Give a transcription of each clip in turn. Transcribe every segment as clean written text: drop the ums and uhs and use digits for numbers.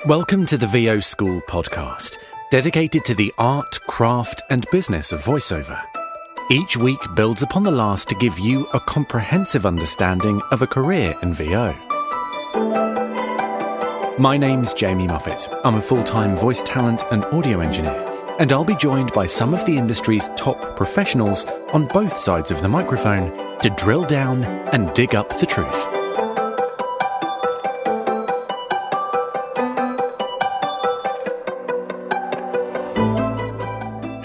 Welcome to the VO School podcast, dedicated to the art, craft, and business of voiceover. Each week builds upon the last to give you a comprehensive understanding of a career in VO. My name's Jamie Muffett. I'm a full-time voice talent and audio engineer, and I'll be joined by some of the industry's top professionals on both sides of the microphone to drill down and dig up the truth.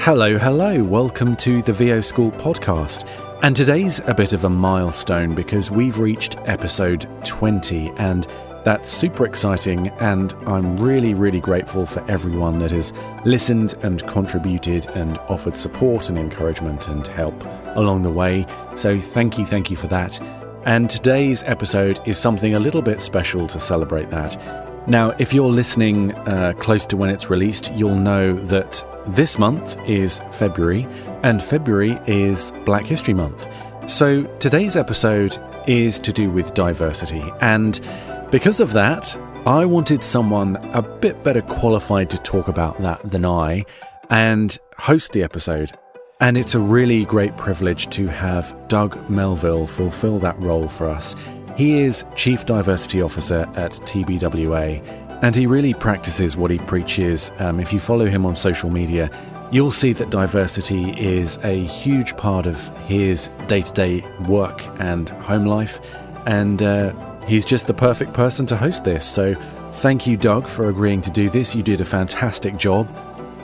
Hello, welcome to the VO School podcast. And today's a bit of a milestone because we've reached episode 20, and that's super exciting, and I'm really grateful for everyone that has listened and contributed and offered support and encouragement and help along the way. So thank you for that. And today's episode is something a little bit special to celebrate that. Now, if you're listening close to when it's released, you'll know that this month is February, and February is Black History Month. So today's episode is to do with diversity, and because of that, I wanted someone a bit better qualified to talk about that than I and host the episode. And it's a really great privilege to have Doug Melville fulfill that role for us. He is Chief Diversity Officer at TBWA, and he really practices what he preaches. If you follow him on social media, you'll see that diversity is a huge part of his day-to-day work and home life, and he's just the perfect person to host this. So thank you, Doug, for agreeing to do this. You did a fantastic job.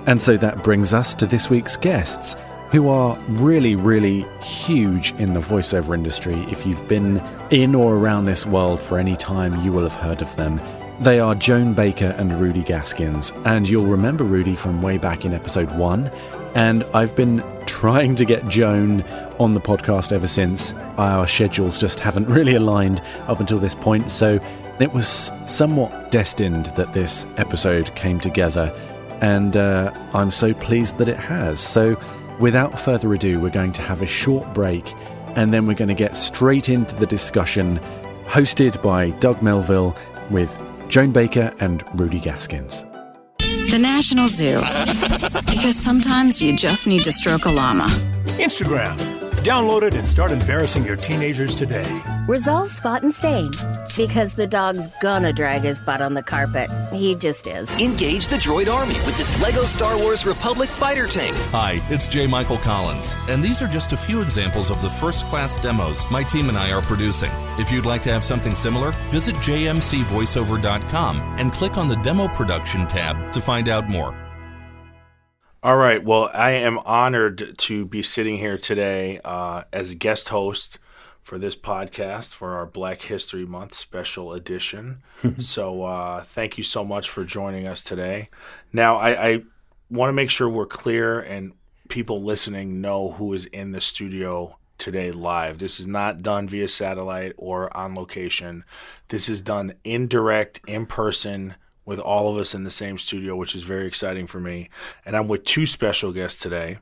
And so that brings us to this week's guests, who are really huge in the voiceover industry. If you've been in or around this world for any time, you will have heard of them. They are Joan Baker and Rudy Gaskins, and you'll remember Rudy from way back in episode 1, and I've been trying to get Joan on the podcast ever since. Our schedules just haven't really aligned up until this point, so it was somewhat destined that this episode came together, and I'm so pleased that it has. So without further ado, we're going to have a short break, and then we're going to get straight into the discussion, hosted by Doug Melville with Joan Baker and Rudy Gaskins. The National Zoo. Because sometimes you just need to stroke a llama. Instagram. Download it and start embarrassing your teenagers today. Resolve spot and stain. Because the dog's gonna drag his butt on the carpet. He just is. Engage the droid army with this LEGO Star Wars Republic fighter tank. Hi, it's J. Michael Collins, and these are just a few examples of the first-class demos my team and I are producing. If you'd like to have something similar, visit jmcvoiceover.com and click on the Demo Production tab to find out more. All right. Well, I am honored to be sitting here today as a guest host for this podcast for our Black History Month special edition. So thank you so much for joining us today. Now, I want to make sure we're clear and people listening know who is in the studio today live. This is not done via satellite or on location. This is done indirect, in person, with all of us in the same studio, which is very exciting for me. And I'm with two special guests today.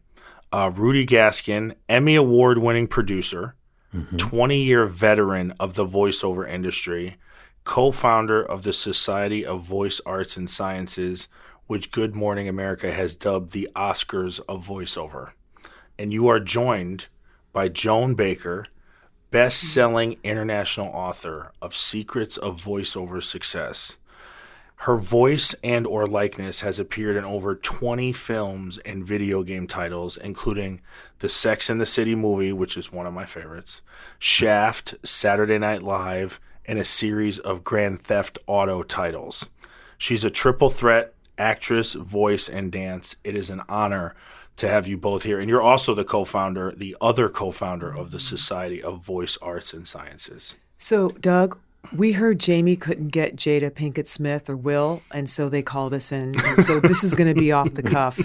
Rudy Gaskin, Emmy Award-winning producer, 20-year veteran of the voiceover industry, co-founder of the Society of Voice Arts and Sciences, which Good Morning America has dubbed the Oscars of voiceover. And you are joined by Joan Baker, best-selling international author of Secrets of Voiceover Success. Her voice and or likeness has appeared in over 20 films and video game titles, including the Sex and the City movie, which is one of my favorites, Shaft, Saturday Night Live, and a series of Grand Theft Auto titles. She's a triple threat, actress, voice, and dance. It is an honor to have you both here. And you're also the other co-founder of the Society of Voice Arts and Sciences. So, Doug, we heard Jamie couldn't get Jada Pinkett Smith or Will, and so they called us in. And so this is going to be off the cuff.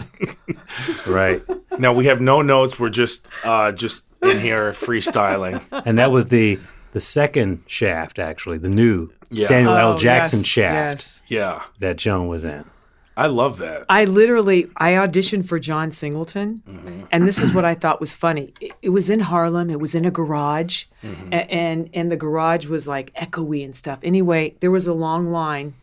Right. Now, we have no notes. We're just in here freestyling. And that was the second Shaft, actually, the new Samuel L. Jackson Shaft that Joan was in. I love that. I auditioned for John Singleton, and this is what I thought was funny. It was in Harlem. It was in a garage, and the garage was like echoey and stuff. Anyway, there was a long line,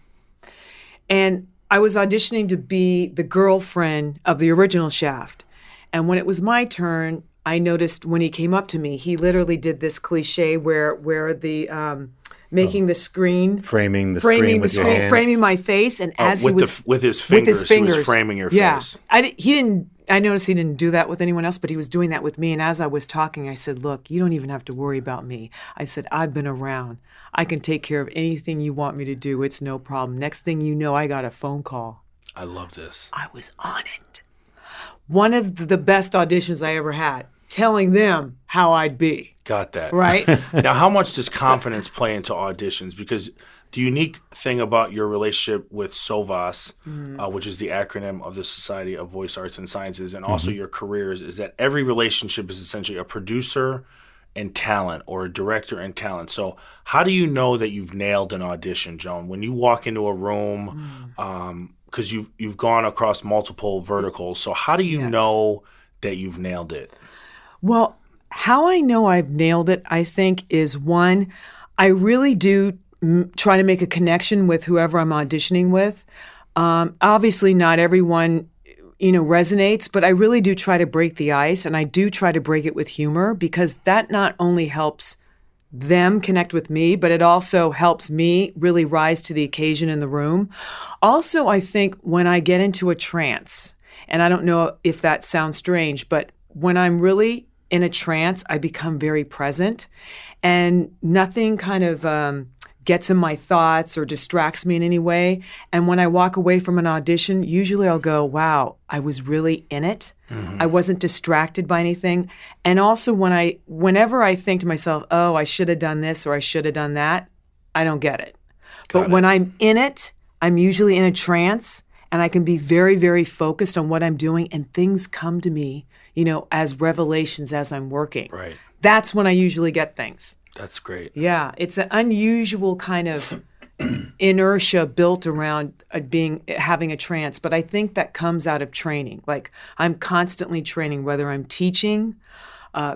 And I was auditioning to be the girlfriend of the original Shaft. And when it was my turn, I noticed when he came up to me, he literally did this cliche where the making the screen, framing the screen with your hands. Framing my face, and as he was with his fingers, he was framing your face. I noticed he didn't do that with anyone else, but he was doing that with me. And as I was talking, I said, "Look, you don't even have to worry about me." I said, "I've been around. I can take care of anything you want me to do. It's no problem." Next thing you know, I got a phone call. I love this. I was on it. One of the best auditions I ever had, telling them how I'd be. Got that. Right? Now, how much does confidence play into auditions? Because the unique thing about your relationship with SOVAS, which is the acronym of the Society of Voice Arts and Sciences, and also your careers, is that every relationship is essentially a producer and talent, or a director and talent. So how do you know that you've nailed an audition, Joan? When you walk into a room, because you've gone across multiple verticals, so how do you know that you've nailed it? Well, how I know I've nailed it, I think, is one, I really do try to make a connection with whoever I'm auditioning with. Obviously, not everyone, resonates, but I really do try to break the ice, and I do try to break it with humor, because that not only helps them connect with me, but it also helps me really rise to the occasion in the room. Also, I think when I get into a trance, and I don't know if that sounds strange, but when I'm really in a trance, I become very present, and nothing kind of gets in my thoughts or distracts me in any way. And when I walk away from an audition, usually I'll go, wow, I was really in it. I wasn't distracted by anything. And also whenever I think to myself, oh, I should have done this or I should have done that, I don't get it. But when I'm in it, I'm usually in a trance, and I can be very, very focused on what I'm doing, and things come to me, as revelations as I'm working. Right. That's when I usually get things. That's great. Yeah, it's an unusual kind of inertia built around having a trance, but I think that comes out of training. Like, I'm constantly training, whether I'm teaching,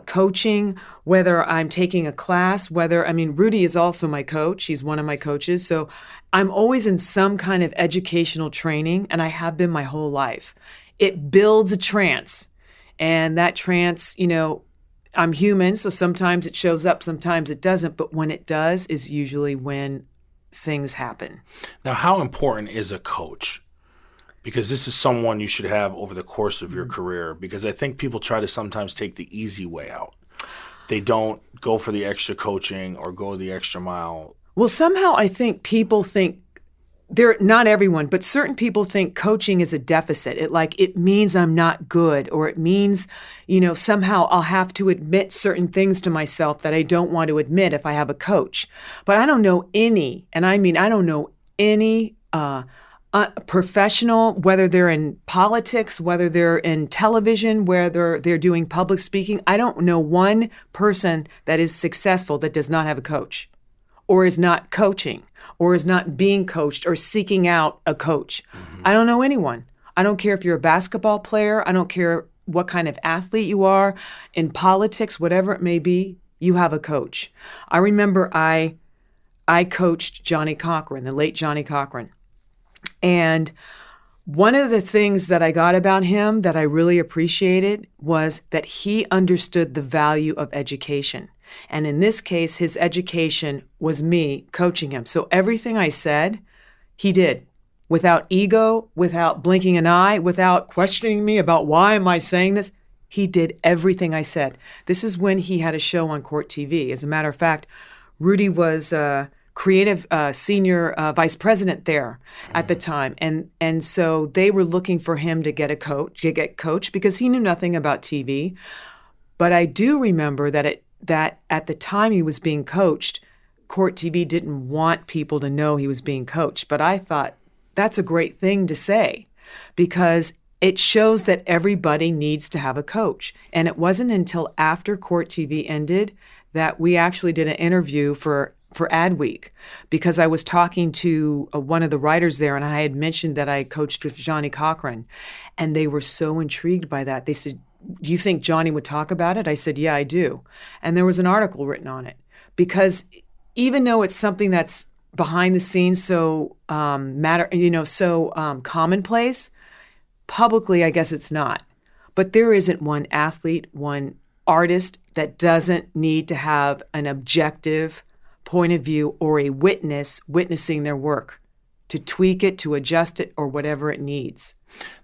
coaching, whether I'm taking a class, Rudy is also my coach. He's one of my coaches. So I'm always in some kind of educational training, and I have been my whole life. It builds a trance, and that trance, I'm human, so sometimes it shows up, sometimes it doesn't, but when it does is usually when things happen. Now, how important is a coach? Because this is someone you should have over the course of your career, because I think people try to sometimes take the easy way out. They don't go for the extra coaching or go the extra mile. Well, somehow I think people think, not everyone, but certain people think coaching is a deficit. It means I'm not good, or it means, somehow I'll have to admit certain things to myself that I don't want to admit if I have a coach. But I don't know any, and I mean, I don't know any professional, whether they're in politics, whether they're in television, whether they're doing public speaking. I don't know one person that is successful that does not have a coach, or is not coaching, or is not being coached, or seeking out a coach. I don't know anyone. I don't care if you're a basketball player. I don't care what kind of athlete you are, in politics, whatever it may be, you have a coach. I remember I coached Johnny Cochran, the late Johnny Cochran. And one of the things that I got about him that I really appreciated was that he understood the value of education. And in this case, his education was me coaching him. So everything I said, he did, without ego, without blinking an eye, without questioning me about why am I saying this. He did everything I said. This is when he had a show on Court TV. As a matter of fact, Rudy was creative senior vice president there at the time. And so they were looking for him to get coached because he knew nothing about TV. But I do remember that at the time he was being coached, Court TV didn't want people to know he was being coached. But I thought that's a great thing to say, because it shows that everybody needs to have a coach. And it wasn't until after Court TV ended that we actually did an interview for Adweek, because I was talking to one of the writers there, and I had mentioned that I coached with Johnny Cochran, and they were so intrigued by that. They said, "Do you think Johnny would talk about it?" I said, "Yeah, I do." And there was an article written on it, because even though it's something that's behind the scenes so commonplace. Publicly, I guess it's not. But there isn't one athlete, one artist that doesn't need to have an objective point of view or a witness witnessing their work to tweak it, to adjust it, or whatever it needs.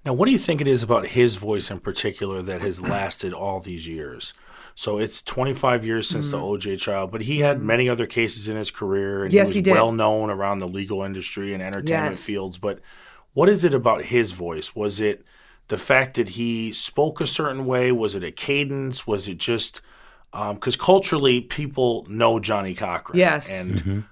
Now, what do you think it is about his voice in particular that has lasted all these years? So it's 25 years since the OJ trial, but he had many other cases in his career, and yes, he was well known around the legal industry and entertainment fields. But what is it about his voice? Was it the fact that he spoke a certain way? Was it a cadence? Was it just because culturally people know Johnnie Cochran? Yes. And,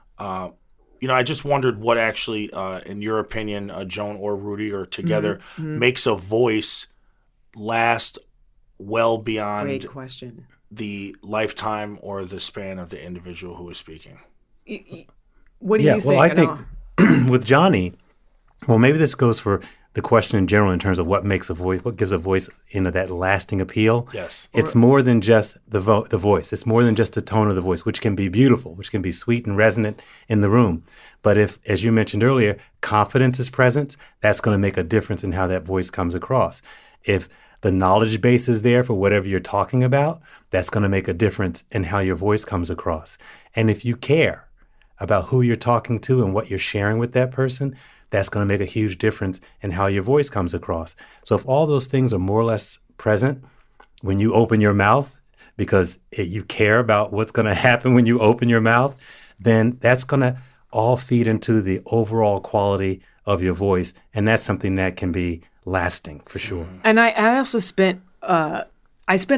I just wondered what actually, in your opinion, Joan or Rudy or together, makes a voice last well beyond Great question. The lifetime or the span of the individual who is speaking. What do you think? Well, I think with Johnny, well, maybe this goes for the question in general in terms of what makes a voice, what gives a voice, that lasting appeal. Yes. It's more than just the voice. It's more than just the tone of the voice, which can be beautiful, which can be sweet and resonant in the room. But if, as you mentioned earlier, confidence is present, that's going to make a difference in how that voice comes across. If the knowledge base is there for whatever you're talking about, that's going to make a difference in how your voice comes across. And if you care about who you're talking to and what you're sharing with that person, that's going to make a huge difference in how your voice comes across. So if all those things are more or less present when you open your mouth, because you care about what's going to happen when you open your mouth, then that's going to all feed into the overall quality of your voice. And that's something that can be lasting for sure. And I also spent a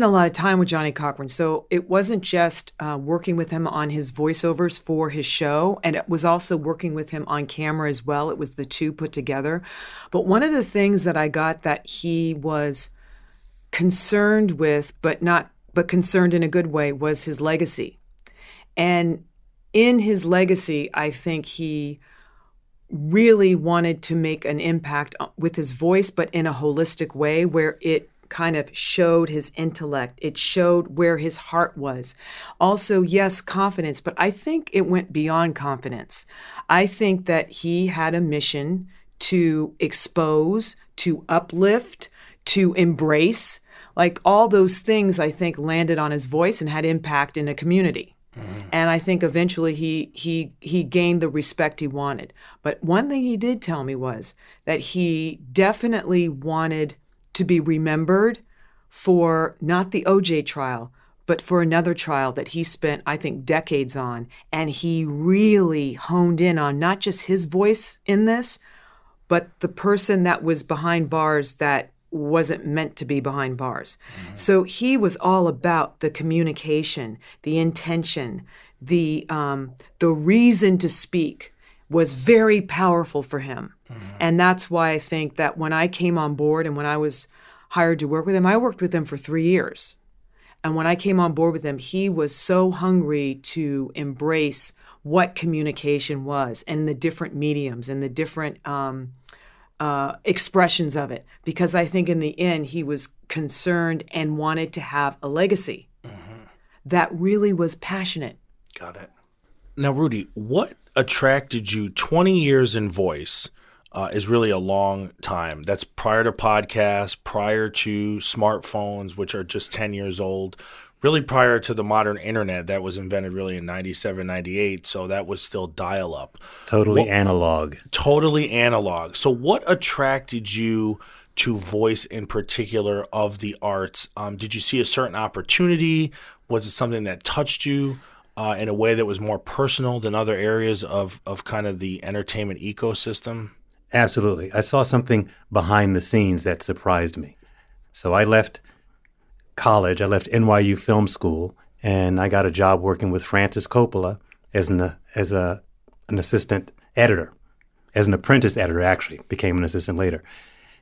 lot of time with Johnnie Cochran, so it wasn't just working with him on his voiceovers for his show, and it was also working with him on camera as well. It was the two put together. But one of the things that I got that he was concerned with, but concerned in a good way, was his legacy. And in his legacy, I think he really wanted to make an impact with his voice, but in a holistic way where it kind of showed his intellect. It showed where his heart was. Also, yes, confidence, but I think it went beyond confidence. I think that he had a mission to expose, to uplift, to embrace. Like all those things, I think, landed on his voice and had impact in a community. And I think eventually he gained the respect he wanted. But one thing he did tell me was that he definitely wanted to be remembered for not the OJ trial, but for another trial that he spent, I think, decades on. And he really honed in on not just his voice in this, but the person that was behind bars that wasn't meant to be behind bars. So he was all about the communication, the intention, the reason to speak was very powerful for him. And that's why I think that when I came on board and when I was hired to work with him, I worked with him for 3 years. And when I came on board with him, he was so hungry to embrace what communication was and the different mediums and the different expressions of it, because I think in the end he was concerned and wanted to have a legacy that really was passionate. Got it. Now, Rudy, what attracted you? 20 years in voice is really a long time. That's prior to podcasts, prior to smartphones, which are just 10 years old, really prior to the modern internet that was invented really in 97, 98. So that was still dial-up. Totally analog. Totally analog. So what attracted you to voice in particular of the arts? Did you see a certain opportunity? Was it something that touched you in a way that was more personal than other areas of kind of the entertainment ecosystem? Absolutely. I saw something behind the scenes that surprised me. So I left college, I left NYU Film School, and I got a job working with Francis Coppola as an assistant editor, as an apprentice editor, actually, became an assistant later.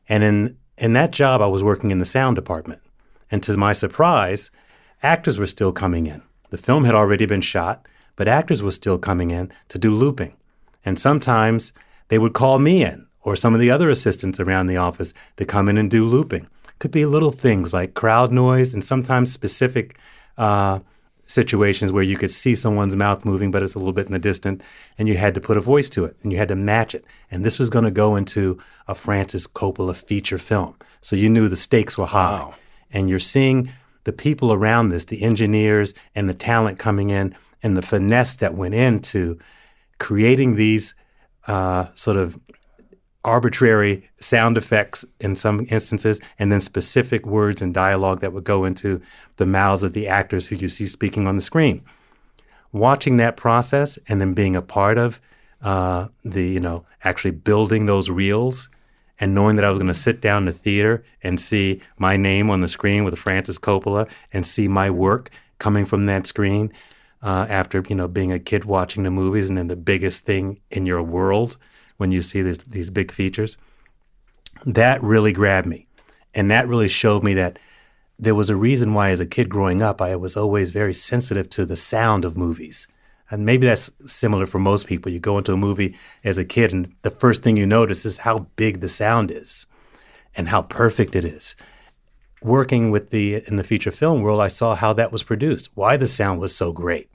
And in that job, I was working in the sound department. And to my surprise, actors were still coming in. The film had already been shot, but actors were still coming in to do looping. And sometimes they would call me in, or some of the other assistants around the office, to come in and do looping. Could be little things like crowd noise and sometimes specific situations where you could see someone's mouth moving, but it's a little bit in the distance, and you had to put a voice to it, and you had to match it. And this was going to go into a Francis Coppola feature film. So you knew the stakes were high. Wow. And you're seeing the people around this, the engineers and the talent coming in, and the finesse that went into creating these sort of arbitrary sound effects in some instances, and then specific words and dialogue that would go into the mouths of the actors who you see speaking on the screen. Watching that process and then being a part of actually building those reels, and knowing that I was going to sit down in the theater and see my name on the screen with Francis Coppola and see my work coming from that screen after, being a kid watching the movies, and then the biggest thing in your world when you see these big features, that really grabbed me. And that really showed me that there was a reason why as a kid growing up, I was always very sensitive to the sound of movies. And maybe that's similar for most people. You go into a movie as a kid and the first thing you notice is how big the sound is and how perfect it is. Working in the feature film world, I saw how that was produced, why the sound was so great,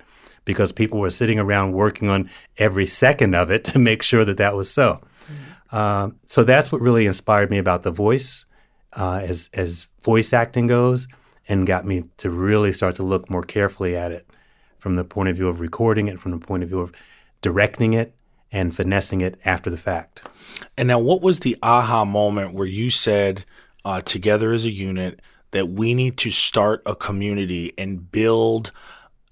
because people were sitting around working on every second of it to make sure that was so. So that's what really inspired me about the voice as voice acting goes, and got me to really start to look more carefully at it from the point of view of recording it, from the point of view of directing it and finessing it after the fact. And now what was the aha moment where you said together as a unit that we need to start a community and build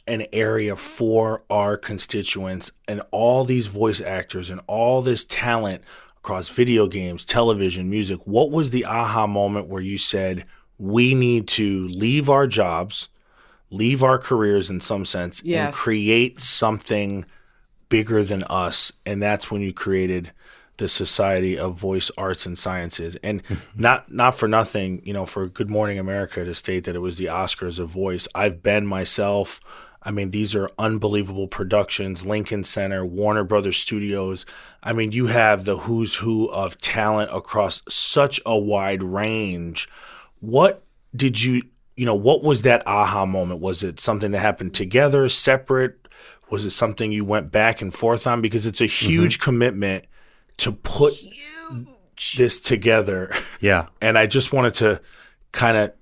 an area for our constituents and all these voice actors and all this talent across video games, television, music? What was the aha moment where you said, we need to leave our jobs, leave our careers in some sense, and create something bigger than us? And that's when you created the Society of Voice Arts and Sciences. And not for nothing, for Good Morning America to state that it was the Oscars of voice. I've been myself. I mean, these are unbelievable productions, Lincoln Center, Warner Brothers Studios. I mean, you have the who's who of talent across such a wide range. What did what was that aha moment? Was it something that happened together, separate? Was it something you went back and forth on? Because it's a huge commitment to put this together. Yeah. And I just wanted to kind of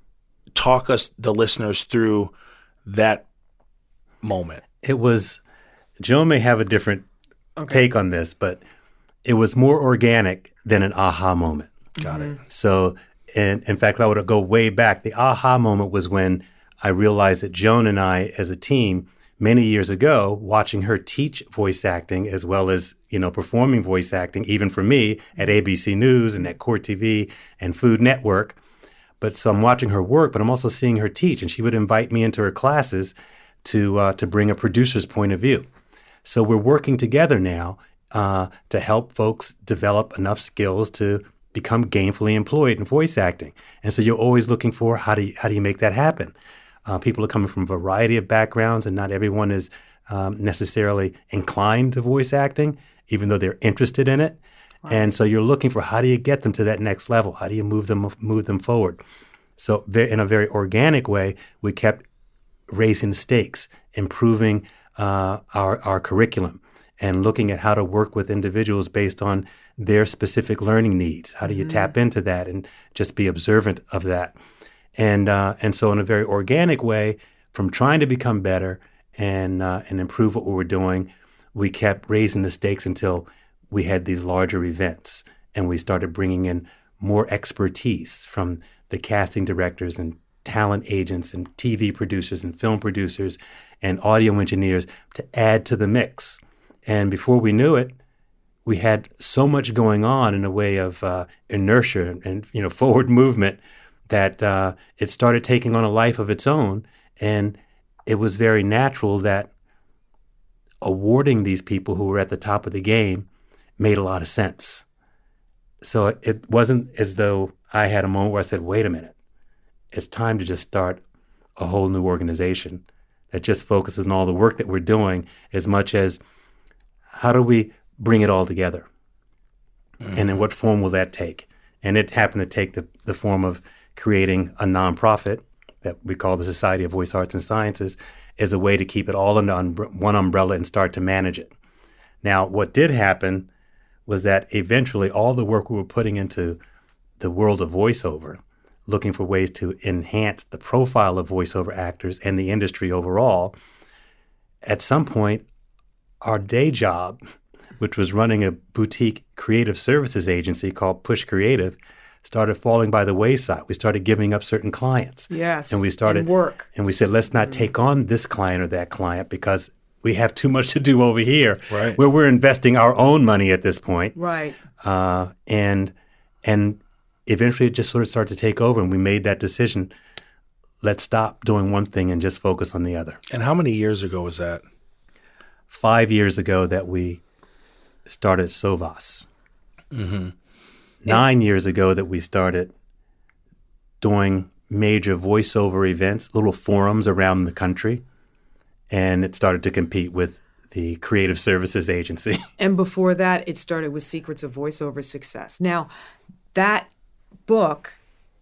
talk the listeners through that moment. It was, Joan may have a different take on this, but it was more organic than an aha moment. Got it. So, and in fact, I would go way back. The aha moment was when I realized that Joan and I, as a team, many years ago, watching her teach voice acting as well as, performing voice acting, even for me at ABC News and at Court TV and Food Network. But so I'm watching her work, but I'm also seeing her teach, and she would invite me into her classes to bring a producer's point of view. So we're working together now to help folks develop enough skills to become gainfully employed in voice acting. And so you're always looking for how do you make that happen? People are coming from a variety of backgrounds, and not everyone is necessarily inclined to voice acting, even though they're interested in it. Wow. And so you're looking for how do you get them to that next level? How do you move them forward? So in a very organic way, we kept raising the stakes, improving our curriculum, and looking at how to work with individuals based on their specific learning needs. How do you tap into that and just be observant of that? And so in a very organic way, from trying to become better and improve what we were doing, we kept raising the stakes until we had these larger events, and we started bringing in more expertise from the casting directors and talent agents and TV producers and film producers and audio engineers to add to the mix. And before we knew it, we had so much going on in a way of inertia and forward movement that it started taking on a life of its own. And it was very natural that awarding these people who were at the top of the game made a lot of sense. So it wasn't as though I had a moment where I said, wait a minute, it's time to just start a whole new organization that just focuses on all the work that we're doing as much as how do we bring it all together? And then what form will that take? And it happened to take the form of creating a nonprofit that we call the Society of Voice Arts and Sciences, as a way to keep it all under one umbrella and start to manage it. Now, what did happen was that eventually all the work we were putting into the world of voiceover, looking for ways to enhance the profile of voiceover actors and the industry overall, at some point, our day job, which was running a boutique creative services agency called Push Creative, started falling by the wayside. We started giving up certain clients. Yes, and we started work. And we said, let's not take on this client or that client because we have too much to do over here, right, where we're investing our own money at this point. Right. And eventually it just sort of started to take over, and we made that decision. Let's stop doing one thing and just focus on the other. And how many years ago was that? 5 years ago that we started SOVAS. Mm-hmm. 9 years ago that we started doing major voiceover events, little forums around the country, and it started to compete with the creative services agency. And before that, it started with Secrets of Voiceover Success. Now, that book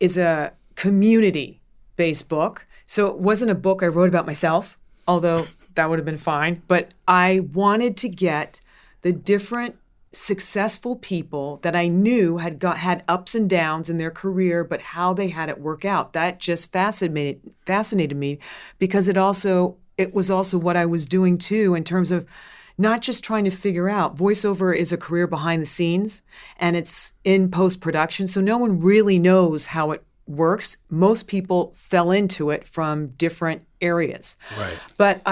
is a community-based book, so it wasn't a book I wrote about myself, although that would have been fine, but I wanted to get the different successful people that I knew had ups and downs in their career, but how they had it work out. That just fascinated me because it was also what I was doing too, in terms of not just trying to figure out. Voiceover is a career behind the scenes, and it's in post-production, so no one really knows how it works. Most people fell into it from different areas. Right. But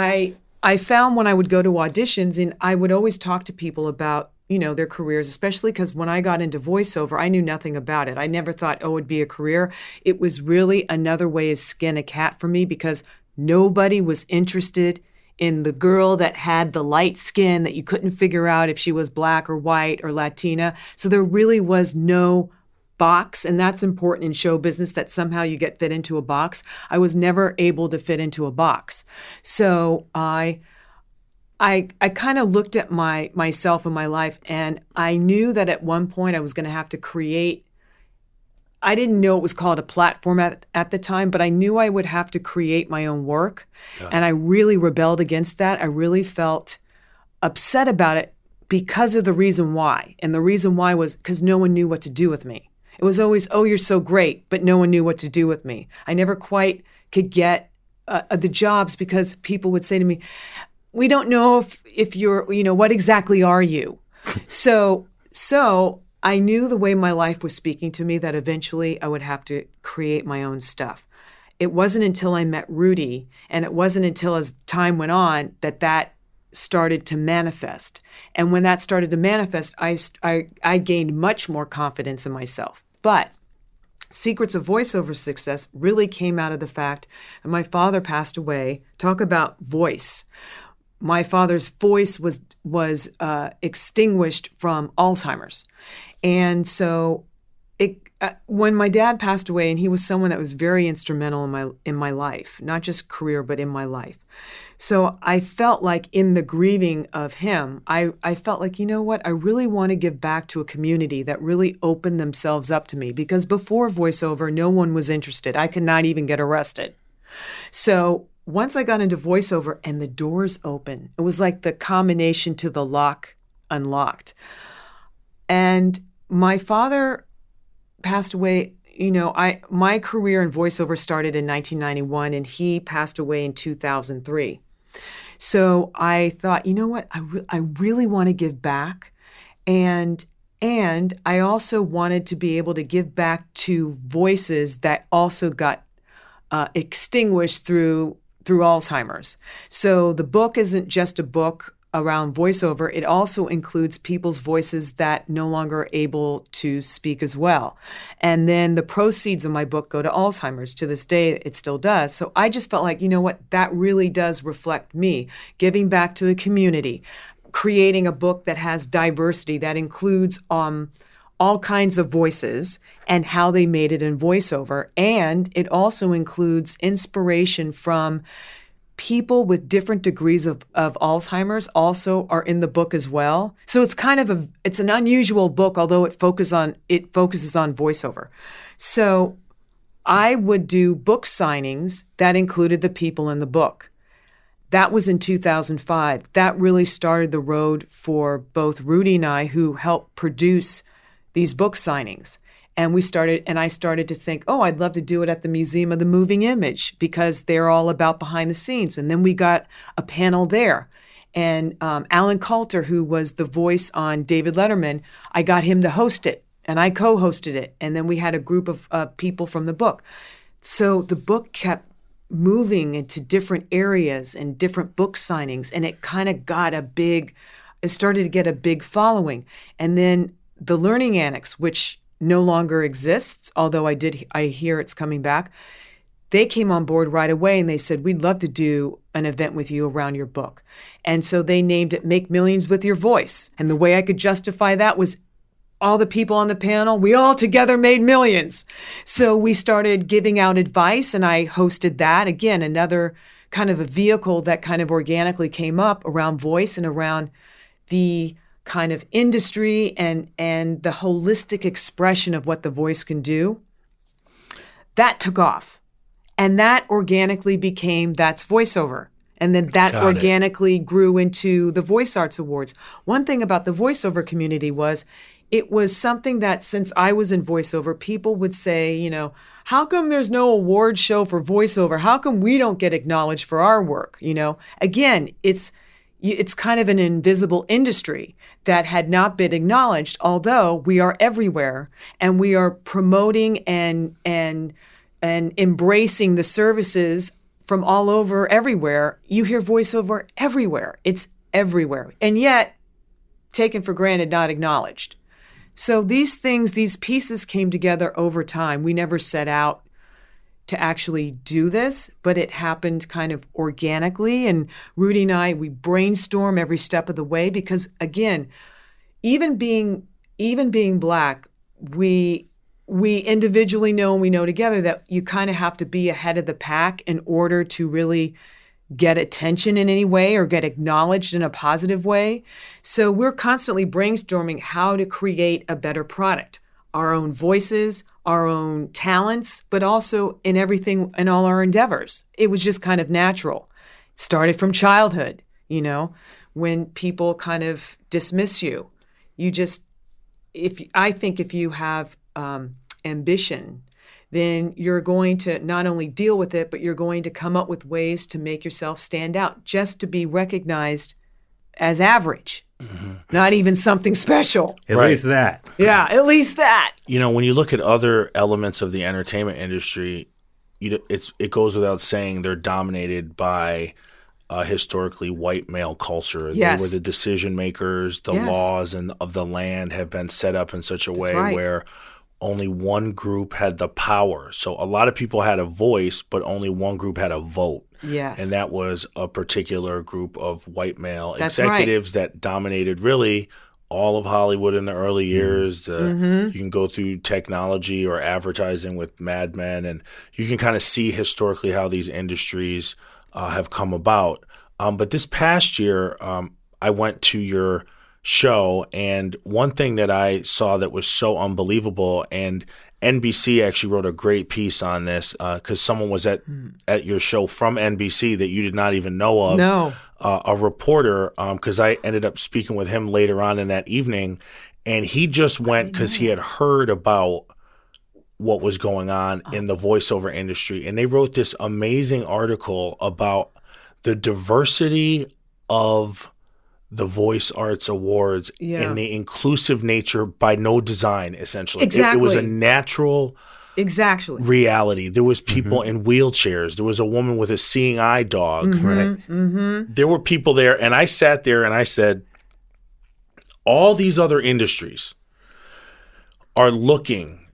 I found when I would go to auditions, and I would always talk to people about their careers, especially because when I got into voiceover, I knew nothing about it. I never thought, it'd be a career. It was really another way to skin a cat for me because nobody was interested in the girl that had the light skin that you couldn't figure out if she was black or white or Latina. So there really was no box, and that's important in show business, that somehow you get fit into a box. I was never able to fit into a box. So I kind of looked at myself and my life, and I knew that at one point I was going to have to create. I didn't know it was called a platform at the time, but I knew I would have to create my own work. Yeah. And I really rebelled against that. I really felt upset about it because of the reason why. And the reason why was because no one knew what to do with me. It was always, you're so great, but no one knew what to do with me. I never quite could get the jobs because people would say to me, we don't know if you're, what exactly are you? So I knew the way my life was speaking to me that eventually I would have to create my own stuff. It wasn't until I met Rudy, and it wasn't until as time went on that started to manifest. And when that started to manifest, I gained much more confidence in myself. But Secrets of Voiceover Success really came out of the fact that my father passed away. Talk about voice. My father's voice was extinguished from Alzheimer's. And so when my dad passed away, and he was someone that was very instrumental in my life, not just career, but in my life. So I felt like in the grieving of him, I felt like, I really want to give back to a community that really opened themselves up to me, because before voiceover, no one was interested. I could not even get arrested. So once I got into voiceover and the doors opened, it was like the combination to the lock unlocked. And my father passed away. My career in voiceover started in 1991, and he passed away in 2003. So I thought, I really want to give back, and I also wanted to be able to give back to voices that also got extinguished through Alzheimer's. So the book isn't just a book around voiceover. It also includes people's voices that no longer are able to speak as well. And then the proceeds of my book go to Alzheimer's. To this day, it still does. So I just felt like, that really does reflect me, giving back to the community, creating a book that has diversity, that includes all kinds of voices and how they made it in voiceover. And it also includes inspiration from people with different degrees of Alzheimer's also are in the book as well. So it's kind of it's an unusual book, although it focuses on voiceover. So I would do book signings that included the people in the book. That was in 2005. That really started the road for both Rudy and I, who helped produce these book signings. And I started to think, oh, I'd love to do it at the Museum of the Moving Image because they're all about behind the scenes. And then we got a panel there. And Alan Coulter, who was the voice on David Letterman, I got him to host it, and I co-hosted it. And then we had a group of people from the book. So the book kept moving into different areas and different book signings, and it kind of it started to get a big following. And then the Learning Annex, which no longer exists, although I hear it's coming back, they came on board right away and they said, we'd love to do an event with you around your book. And so they named it Make Millions with Your Voice. And the way I could justify that was all the people on the panel, we all together made millions. So we started giving out advice, and I hosted that. Again, another kind of a vehicle that kind of organically came up around voice and around the kind of industry and the holistic expression of what the voice can do. That took off. And that organically became That's Voiceover. And then that organically grew into the Voice Arts Awards. One thing about the voiceover community was it was something that since I was in voiceover, people would say, how come there's no award show for voiceover? How come we don't get acknowledged for our work? Again, it's kind of an invisible industry that had not been acknowledged, although we are everywhere and we are promoting and embracing the services from all over everywhere. You hear voiceover everywhere. It's everywhere. And yet, taken for granted, not acknowledged. So these pieces came together over time. We never set out to actually do this, but it happened kind of organically. And Rudy and I, we brainstorm every step of the way because, again, even being Black, we individually know and we know together that you kind of have to be ahead of the pack in order to really get attention in any way or get acknowledged in a positive way. So we're constantly brainstorming how to create a better product, our own voices, our own talents, but also in everything, in all our endeavors. It was just kind of natural. It started from childhood, when people kind of dismiss you. I think if you have ambition, then you're going to not only deal with it, but you're going to come up with ways to make yourself stand out, just to be recognized as average, not even something special. At least that. Yeah, at least that. When you look at other elements of the entertainment industry, it goes without saying they're dominated by historically white male culture. Yes. They were the decision makers. The laws of the land have been set up in such a way where only one group had the power. So a lot of people had a voice, but only one group had a vote. Yes. And that was a particular group of white male executives that dominated really all of Hollywood in the early years. You can go through technology or advertising with Mad Men, and you can kind of see historically how these industries have come about. But this past year, I went to your show, and one thing that I saw that was so unbelievable, and NBC actually wrote a great piece on this because someone was at your show from NBC that you did not even know of. No. A reporter, because I ended up speaking with him later on in that evening, and he just went because he had heard about what was going on in the voiceover industry, and they wrote this amazing article about the diversity of the Voice Arts Awards and the inclusive nature by no design, essentially. Exactly. It was a natural reality. There was people in wheelchairs. There was a woman with a seeing eye dog. There were people there, and I sat there and I said, all these other industries are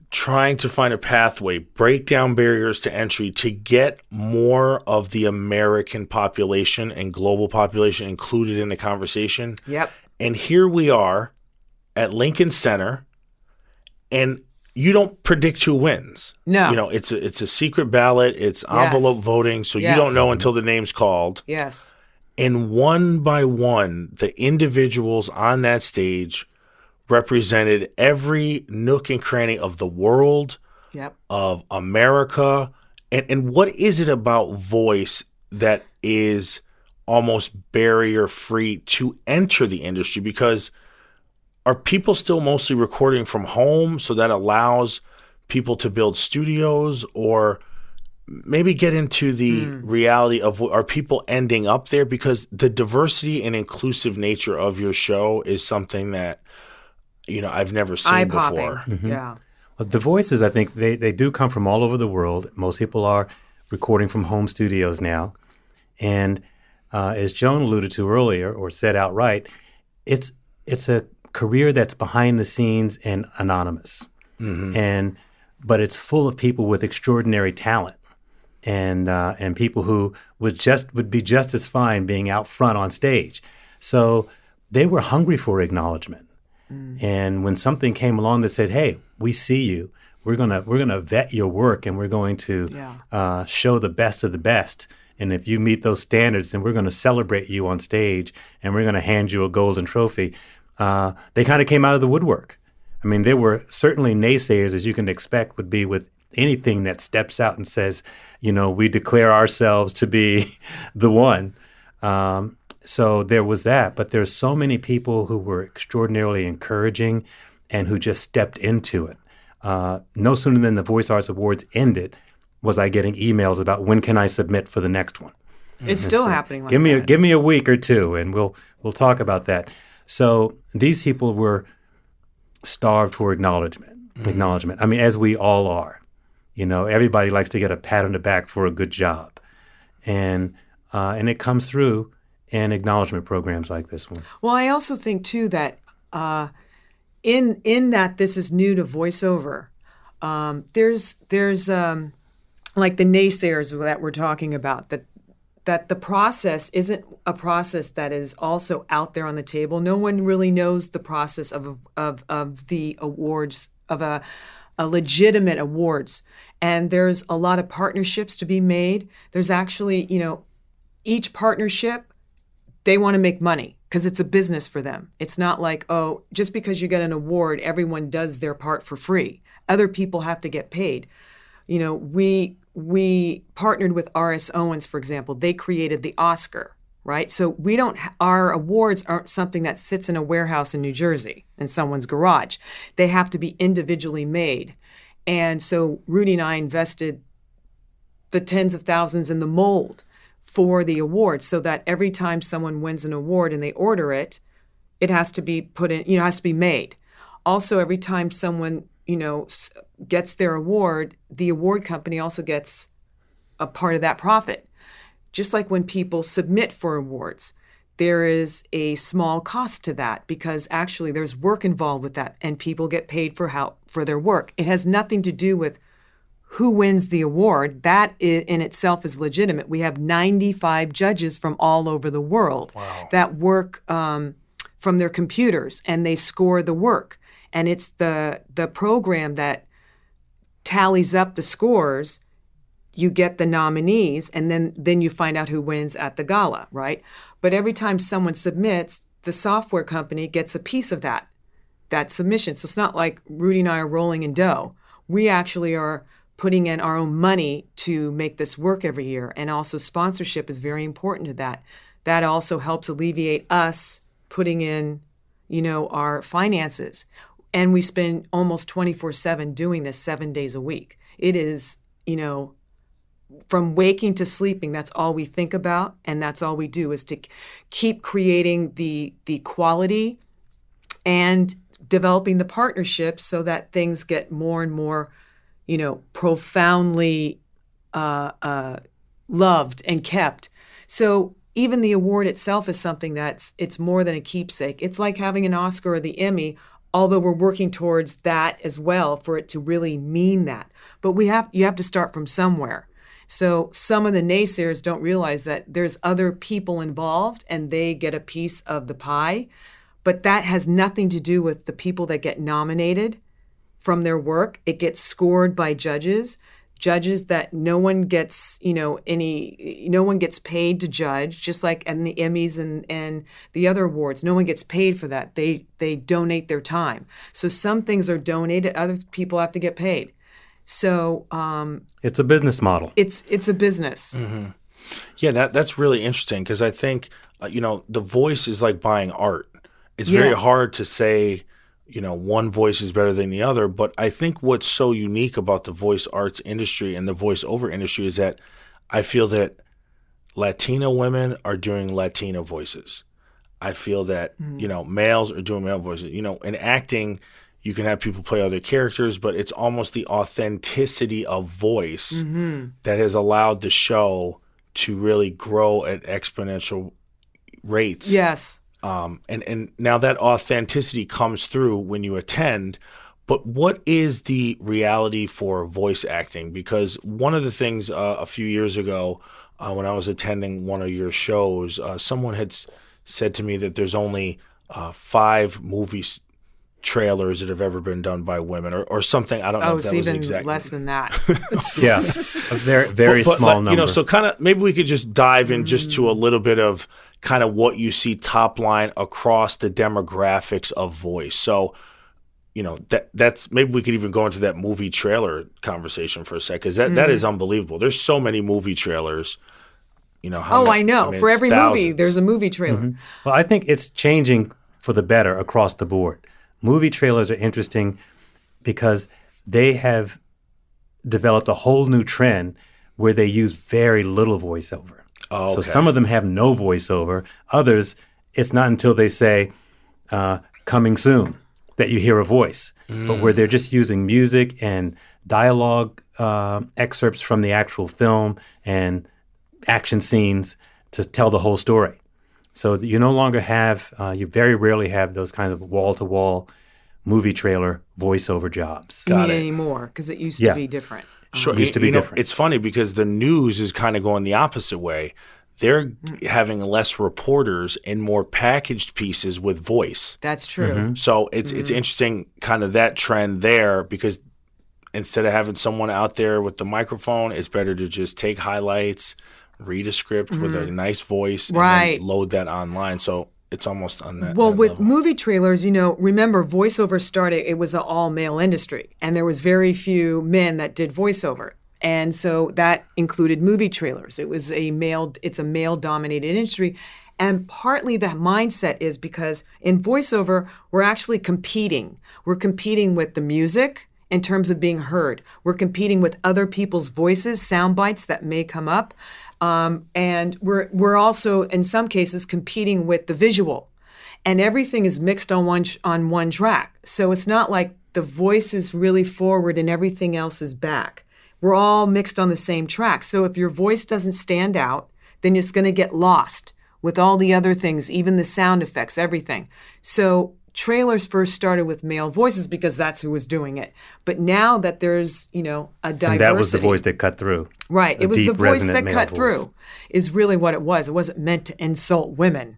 trying to find a pathway, break down barriers to entry to get more of the American population and global population included in the conversation. Yep. And here we are at Lincoln Center, and you don't predict who wins. No. It's a secret ballot. It's envelope voting, so you don't know until the name's called. Yes. And one by one, the individuals on that stage represented every nook and cranny of the world, of America. And what is it about voice that is almost barrier free to enter the industry? Because are people still mostly recording from home, so that allows people to build studios, or maybe get into the reality of are people ending up there? Because the diversity and inclusive nature of your show is something that, I've never seen before. Yeah. Well, the voices, I think they do come from all over the world. Most people are recording from home studios now. And as Joan alluded to earlier, or said outright, it's a career that's behind the scenes and anonymous. But it's full of people with extraordinary talent and people who would be just as fine being out front on stage. So they were hungry for acknowledgement. And when something came along that said, "Hey, we see you. We're gonna vet your work, and we're going to show the best of the best. And if you meet those standards, then we're going to celebrate you on stage, and we're going to hand you a golden trophy," they kind of came out of the woodwork. I mean, there were certainly naysayers, as you can expect would be with anything that steps out and says, we declare ourselves to be the one. So there was that. But there's so many people who were extraordinarily encouraging and who just stepped into it. No sooner than the Voice Arts Awards ended was I getting emails about when can I submit for the next one. It's still happening like that. that. Give me a week or two, and we'll talk about that. So these people were starved for acknowledgement. I mean, as we all are. Everybody likes to get a pat on the back for a good job. And it comes through in acknowledgement programs like this one. Well, I also think, too, that in that this is new to voiceover, there's like the naysayers that we're talking about, that the process isn't a process that is also out there on the table. No one really knows the process of the awards, of a legitimate awards. And there's a lot of partnerships to be made. There's actually, each partnership, they want to make money because it's a business for them. It's not like, oh, just because you get an award, everyone does their part for free. Other people have to get paid. We partnered with R.S. Owens, for example. They created the Oscar, right? So our awards aren't something that sits in a warehouse in New Jersey in someone's garage. They have to be individually made. And so Rudy and I invested the tens of thousands in the mold for the award, so that every time someone wins an award and they order it, it has to be put in, it has to be made. Also, every time someone, gets their award, the award company also gets a part of that profit. Just like when people submit for awards, there is a small cost to that because actually there's work involved with that, and people get paid for their work. It has nothing to do with who wins the award. That in itself is legitimate. We have 95 judges from all over the world that work from their computers, and they score the work. And it's the program that tallies up the scores. You get the nominees, and then you find out who wins at the gala, right? But every time someone submits, the software company gets a piece of that submission. So it's not like Rudy and I are rolling in dough. We actually are putting in our own money to make this work every year. And also sponsorship is very important to that. That also helps alleviate us putting in, our finances. And we spend almost 24/7 doing this 7 days a week. It is, from waking to sleeping, that's all we think about. And that's all we do is to keep creating the quality and developing the partnerships so that things get more and more profoundly loved and kept. So even the award itself is something it's more than a keepsake. It's like having an Oscar or the Emmy, although we're working towards that as well for it to really mean that. But you have to start from somewhere. So some of the naysayers don't realize that there's other people involved and they get a piece of the pie. But that has nothing to do with the people that get nominated from their work. It gets scored by judges that no one gets, no one gets paid to judge, just like in the Emmys and the other awards. No one gets paid for that. They donate their time. So some things are donated, other people have to get paid. So it's a business model. It's a business. Mm-hmm. Yeah, that's really interesting because I think, the voice is like buying art. It's very hard to say, one voice is better than the other. But I think what's so unique about the voice arts industry and the voiceover industry is that I feel that Latina women are doing Latino voices. I feel that, males are doing male voices. In acting, you can have people play other characters, but it's almost the authenticity of voice that has allowed the show to really grow at exponential rates. Yes. And now that authenticity comes through when you attend. But what is the reality for voice acting? Because one of the things a few years ago when I was attending one of your shows, someone had said to me that there's only 5 movie trailers that have ever been done by women or something. I don't know if that was exactly. Even less than that. Yeah, a very small number. So kind of maybe we could just dive in just to a little bit of kind of what you see top line across the demographics of voice. So, that's maybe we could even go into that movie trailer conversation for a sec, because that is unbelievable. There's so many movie trailers. I know. For every movie, there's a movie trailer. Well, I think it's changing for the better across the board. Movie trailers are interesting because they have developed a whole new trend where they use very little voiceover. Oh, okay. So some of them have no voiceover. Others, it's not until they say, coming soon, that you hear a voice. But where they're just using music and dialogue excerpts from the actual film and action scenes to tell the whole story. So you no longer have, you very rarely have those kind of wall-to-wall movie trailer voiceover jobs. Not anymore, because it used to be different. Sure, It used to be different. It's funny because the news is kind of going the opposite way. They're having less reporters and more packaged pieces with voice. That's true. So it's interesting kind of that trend there, because instead of having someone out there with the microphone, it's better to just take highlights, read a script with a nice voice, and then load that online. So it's almost on that. Well, that with level. movie trailers, remember voiceover started, it was an all-male industry, and there was very few men that did voiceover. And so that included movie trailers. It's a male-dominated industry. And partly the mindset is because in voiceover, we're actually competing. We're competing with the music in terms of being heard. We're competing with other people's voices, sound bites that may come up. And we're also, in some cases, competing with the visual. And everything is mixed on one track. So it's not like the voice is really forward and everything else is back. We're all mixed on the same track. So if your voice doesn't stand out, then it's going to get lost with all the other things, even the sound effects, everything. So trailers first started with male voices because that's who was doing it. But now that there's, a diversity. And that was the voice that cut through. Right. It was the voice that cut through is really what it was. It wasn't meant to insult women.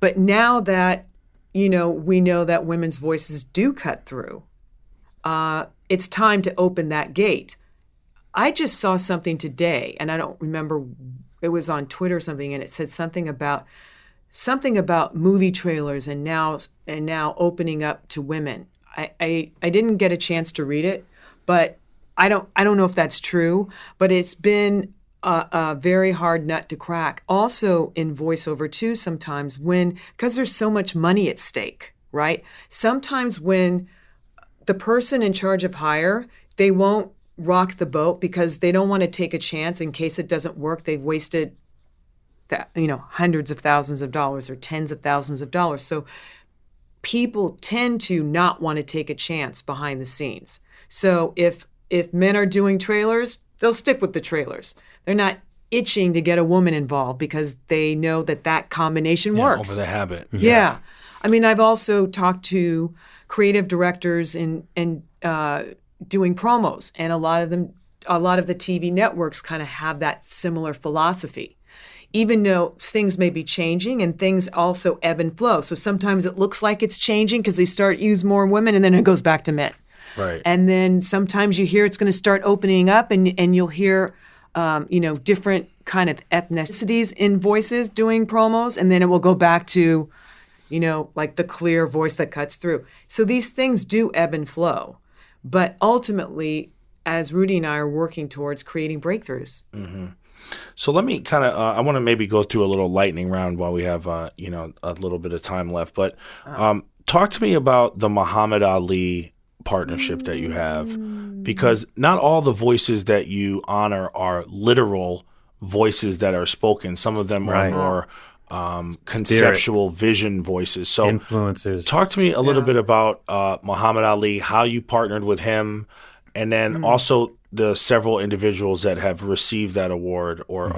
But now that, we know that women's voices do cut through, it's time to open that gate. I just saw something today, and I don't remember, it was on Twitter or something, and it said something about movie trailers and now opening up to women. I didn't get a chance to read it, but I don't know if that's true, but it's been a very hard nut to crack. Also in voiceover too, sometimes because there's so much money at stake, right? Sometimes when the person in charge of hire, they won't rock the boat because they don't want to take a chance in case it doesn't work. They've wasted hundreds of thousands of dollars or tens of thousands of dollars. So people tend to not want to take a chance behind the scenes. So if men are doing trailers, they'll stick with the trailers. They're not itching to get a woman involved because they know that combination works. Over the habit. Yeah. I mean, I've also talked to creative directors and doing promos, and a lot of the TV networks kind of have that similar philosophy, even though things may be changing and things also ebb and flow. So sometimes it looks like it's changing because they start use more women, and then it goes back to men. Right. And then sometimes you hear it's going to start opening up, and you'll hear different kind of ethnicities in voices doing promos, and then it will go back to like the clear voice that cuts through. So these things do ebb and flow. But ultimately, as Rudy and I are working towards creating breakthroughs. Mm-hmm. So let me kind of, I want to maybe go through a little lightning round while we have, a little bit of time left. But talk to me about the Muhammad Ali partnership that you have, because not all the voices that you honor are literal voices that are spoken. Some of them are more conceptual vision voices. So influencers. Talk to me a little bit about Muhammad Ali, how you partnered with him, and then also the several individuals that have received that award, or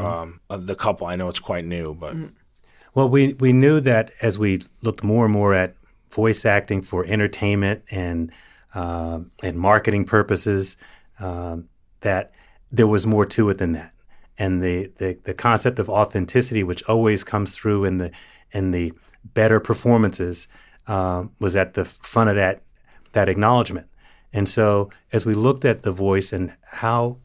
the couple. I know it's quite new, but well, we knew that as we looked more and more at voice acting for entertainment and marketing purposes, that there was more to it than that. And the concept of authenticity, which always comes through in the better performances, was at the front of that acknowledgement. And so as we looked at the voice and how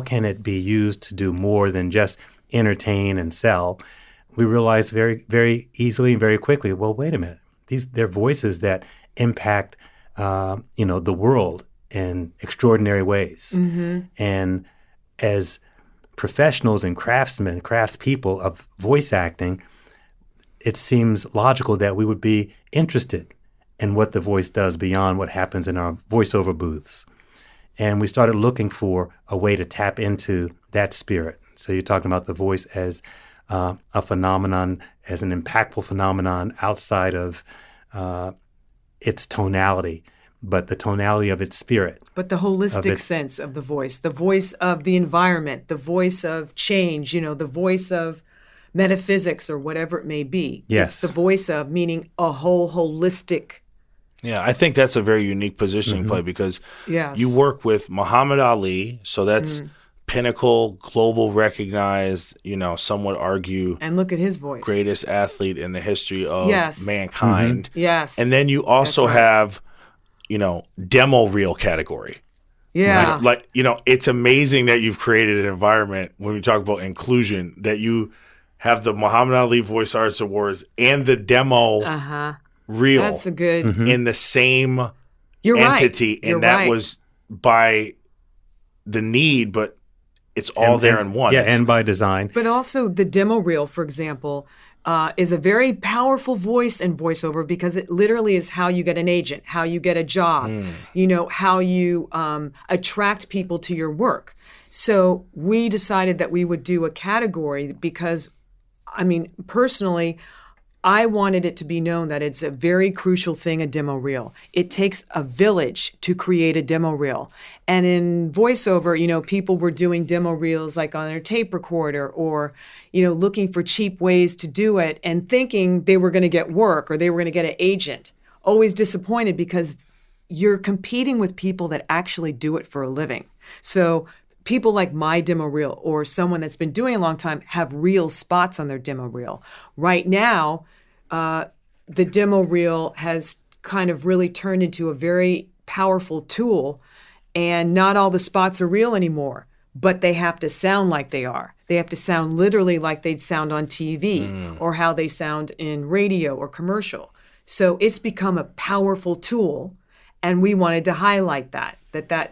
can it be used to do more than just entertain and sell, we realized very, very easily and very quickly, well, wait a minute. They're voices that impact the world in extraordinary ways. And as professionals and craftspeople of voice acting, it seems logical that we would be interested in what the voice does beyond what happens in our voiceover booths. And we started looking for a way to tap into that spirit. So you're talking about the voice as a phenomenon, as an impactful phenomenon outside of its tonality, but the tonality of its spirit. But the holistic sense of the voice of the environment, the voice of change, the voice of metaphysics or whatever it may be. Yes. It's the voice of, meaning a whole holistic. Yeah, I think that's a very unique positioning play, because you work with Muhammad Ali, so that's pinnacle, global recognized, some would argue. And look at his voice. Greatest athlete in the history of mankind. Yes. And then you also have, demo reel category. Yeah. Right? It's amazing that you've created an environment, when we talk about inclusion, that you have the Muhammad Ali Voice Arts Awards and the demo reel That's a good in the same You're entity. Right. And that was by the need, but it's all there in one. Yeah, and by design. But also the demo reel, for example, is a very powerful voice in voiceover, because it literally is how you get an agent, how you get a job, how you attract people to your work. So we decided that we would do a category because, personally, I wanted it to be known that it's a very crucial thing, a demo reel. It takes a village to create a demo reel. And in voiceover, people were doing demo reels like on their tape recorder, or, looking for cheap ways to do it and thinking they were going to get work or they were going to get an agent. Always disappointed, because you're competing with people that actually do it for a living. So people like my demo reel or someone that's been doing it a long time have real spots on their demo reel. Right now, the demo reel has kind of really turned into a very powerful tool, and not all the spots are real anymore, but they have to sound like they are. They have to sound literally like they'd sound on TV or how they sound in radio or commercial. So it's become a powerful tool, and we wanted to highlight that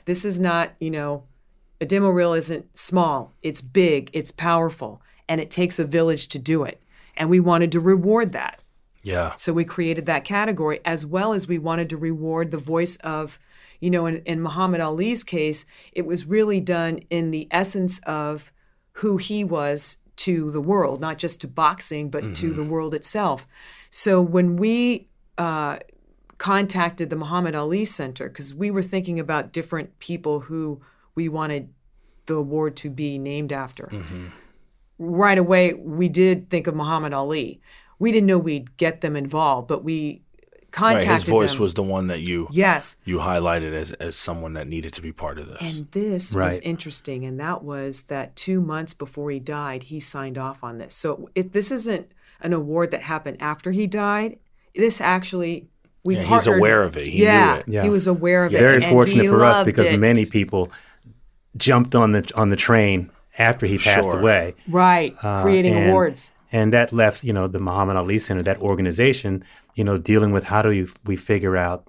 this is not, a demo reel isn't small. It's big, it's powerful, and it takes a village to do it. And we wanted to reward that. Yeah. So we created that category, as well as we wanted to reward the voice of, in Muhammad Ali's case, it was really done in the essence of who he was to the world, not just to boxing, but to the world itself. So when we contacted the Muhammad Ali Center, because we were thinking about different people who we wanted the award to be named after. Right away, we did think of Muhammad Ali. We didn't know we'd get them involved, but we contacted them. His voice was the one that you Yes. you highlighted as someone that needed to be part of this. And this was interesting, and that was that 2 months before he died, he signed off on this. So this isn't an award that happened after he died. This actually, we partnered. He's aware of it. He knew it. He was aware of it. Very and fortunate he for us, loved because it. many people jumped on the train after he passed away. Right, creating awards. And that left, the Muhammad Ali Center, that organization, dealing with how do we figure out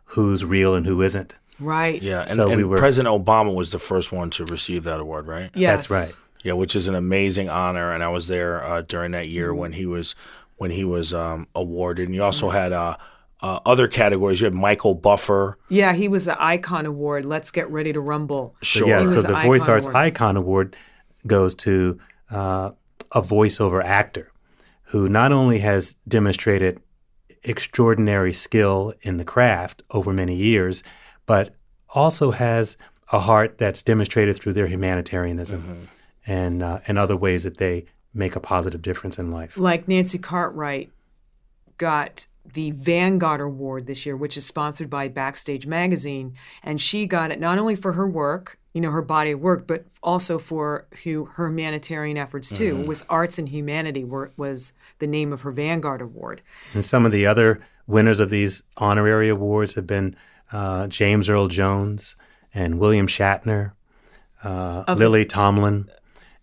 who's real and who isn't. Right. Yeah, and, So and President Obama was the first one to receive that award, right? Yes. That's right. Yeah, which is an amazing honor, and I was there during that year when he was awarded. And you also had other categories. You had Michael Buffer. Yeah, he was the Icon Award. Let's Get Ready to Rumble. Sure. Yeah, He so was the the Voice Icon Arts Award. Icon Award goes to a voiceover actor who not only has demonstrated extraordinary skill in the craft over many years, but also has a heart that's demonstrated through their humanitarianism and other ways that they make a positive difference in life. Like Nancy Cartwright got the Vanguard Award this year, which is sponsored by Backstage Magazine, and she got it not only for her work, her body of work, but also for her humanitarian efforts too. It was Arts and Humanity was the name of her Vanguard Award. And some of the other winners of these honorary awards have been James Earl Jones and William Shatner, Lily Tomlin.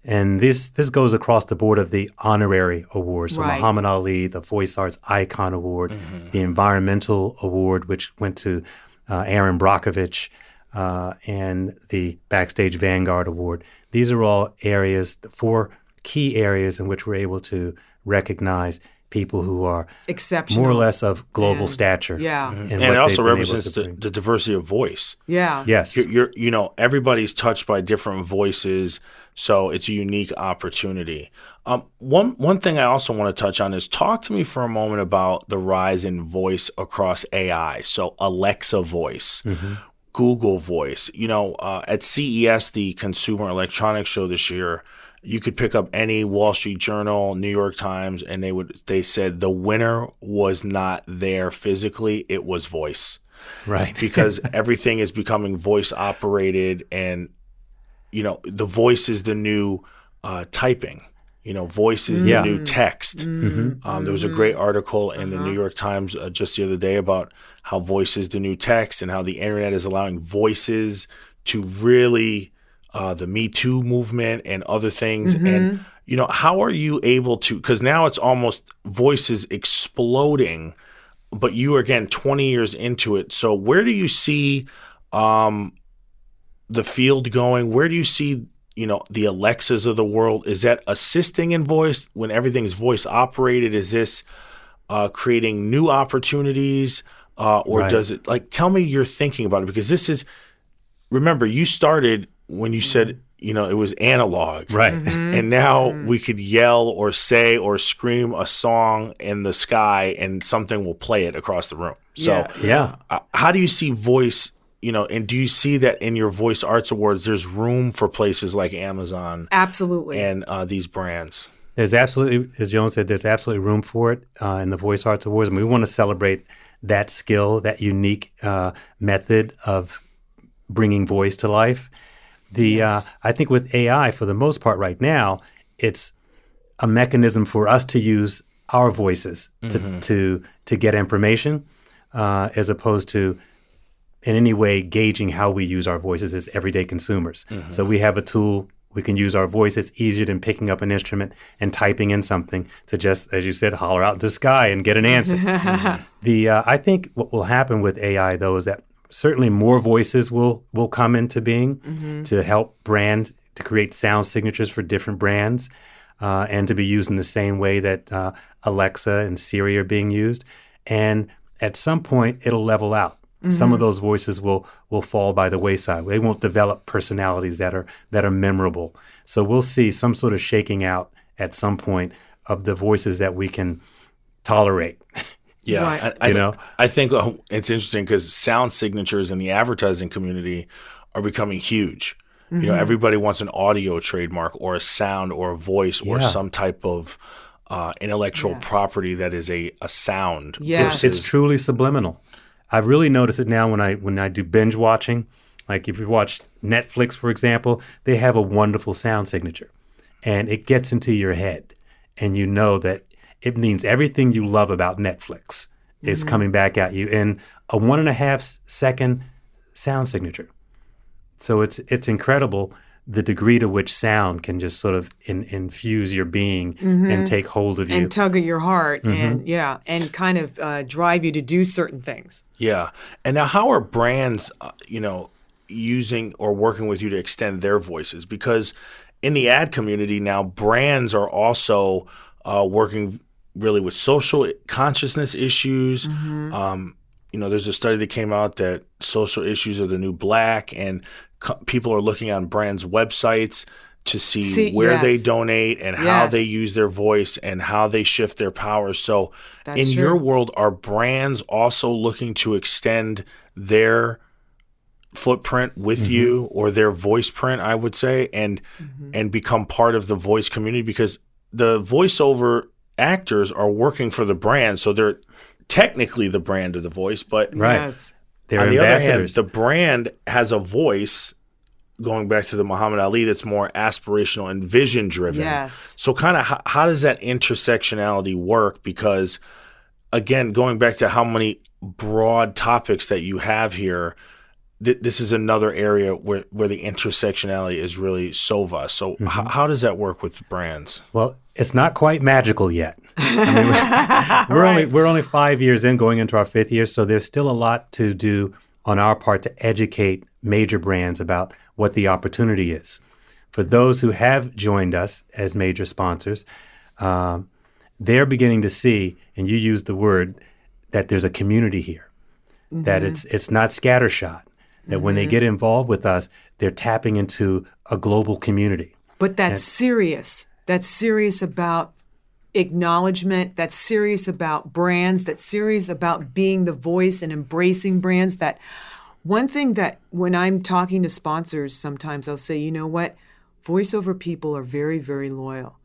And this goes across the board of the honorary awards. So Right. Muhammad Ali, the Voice Arts Icon Award, the Environmental Award, which went to Aaron Brockovich, and the Backstage Vanguard Award. These are all areas, 4 key areas in which we're able to recognize people who are Exceptional. more or less of global And- stature. yeah. in And what it also they've been able represents to bring. the diversity of voice. Yeah. Yes. You're everybody's touched by different voices, so it's a unique opportunity. One thing I also want to touch on is talk to me for a moment about the rise in voice across AI. So Alexa voice, Google voice. At CES, the Consumer Electronics Show this year, you could pick up any Wall Street Journal, New York Times, and they said the winner was not there physically; it was voice. Right. Because everything is becoming voice operated, and the voice is the new typing. Voice is the new text. There was a great article in the New York Times just the other day about how voice is the new text and how the internet is allowing voices to really the Me Too movement and other things. And how are you able to? Because now it's almost voices exploding. But you are, again, 20 years into it. So where do you see the field going? Where do you see, the Alexas of the world? Is that assisting in voice when everything's voice operated? Is this creating new opportunities? Or Right. does it, tell me your thinking about it? Because this is, remember, you started when you said, it was analog. Right. And now we could yell or say or scream a song in the sky and something will play it across the room. So Yeah. how do you see voice, and do you see that in your Voice Arts Awards, there's room for places like Amazon Absolutely. and these brands? There's absolutely, as Joan said, there's absolutely room for it in the Voice Arts Awards. And we want to celebrate that skill, that unique method of bringing voice to life. I think with AI, for the most part right now, it's a mechanism for us to use our voices to get information as opposed to in any way gauging how we use our voices as everyday consumers. So we have a tool, we can use our voice. It's easier than picking up an instrument and typing in something to just, as you said, holler out into the sky and get an answer. I think what will happen with AI, though, is that certainly more voices will come into being to help brands to create sound signatures for different brands and to be used in the same way that Alexa and Siri are being used. And at some point, it'll level out. Some of those voices will fall by the wayside. They won't develop personalities that are memorable. So we'll see some sort of shaking out at some point of the voices that we can tolerate. Yeah, Right. I think it's interesting because sound signatures in the advertising community are becoming huge. Everybody wants an audio trademark or a sound or a voice or some type of intellectual property that is a sound. Yes. It's truly subliminal. I've really noticed it now when I do binge watching. Like if you watch Netflix, for example, they have a wonderful sound signature. And it gets into your head. And you know that it means everything you love about Netflix is coming back at you in a 1.5 second sound signature. So it's incredible the degree to which sound can just sort of infuse your being and take hold of you. And tug at your heart and kind of drive you to do certain things. Yeah. And now how are brands, using or working with you to extend their voices? Because in the ad community now, brands are also working really with social consciousness issues. There's a study that came out that social issues are the new black, and people are looking on brands' websites to see where they donate and how they use their voice and how they shift their power. So in your world, are brands also looking to extend their footprint with you, or their voice print, I would say, and become part of the voice community? Because the voiceover actors are working for the brand, so they're technically the brand of the voice, but they're on the other hand, ambassadors. the brand has a voice, going back to the Muhammad Ali, that's more aspirational and vision driven. So kind of how does that intersectionality work? Because again, going back to how many broad topics that you have here, this is another area where the intersectionality is really SOVAS. So how does that work with brands? Well, it's not quite magical yet. I mean, we're only 5 years in, going into our 5th year, so there's still a lot to do on our part to educate major brands about what the opportunity is. For those who have joined us as major sponsors, they're beginning to see, and you used the word, that there's a community here, that it's not scattershot, that when they get involved with us, they're tapping into a global community. But that's serious. That's serious about acknowledgement. That's serious about brands. That's serious about being the voice and embracing brands. That one thing that when I'm talking to sponsors, sometimes I'll say, you know what? Voiceover people are very, very loyal.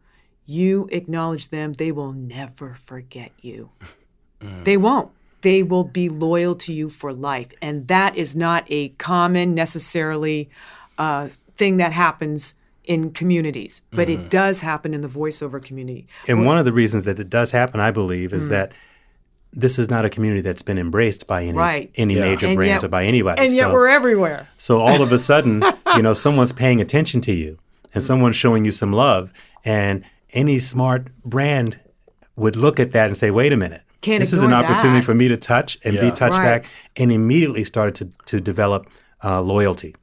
You acknowledge them, they will never forget you. They won't. They will be loyal to you for life. And that is not a common, necessarily, thing that happens in communities, but it does happen in the voiceover community. And one of the reasons that it does happen, I believe, is that this is not a community that's been embraced by any major brands or by anybody. And yet we're everywhere. So all of a sudden, someone's paying attention to you and someone's showing you some love, and any smart brand would look at that and say, wait a minute, this is an opportunity for me to touch and be touched back, and immediately started to develop loyalty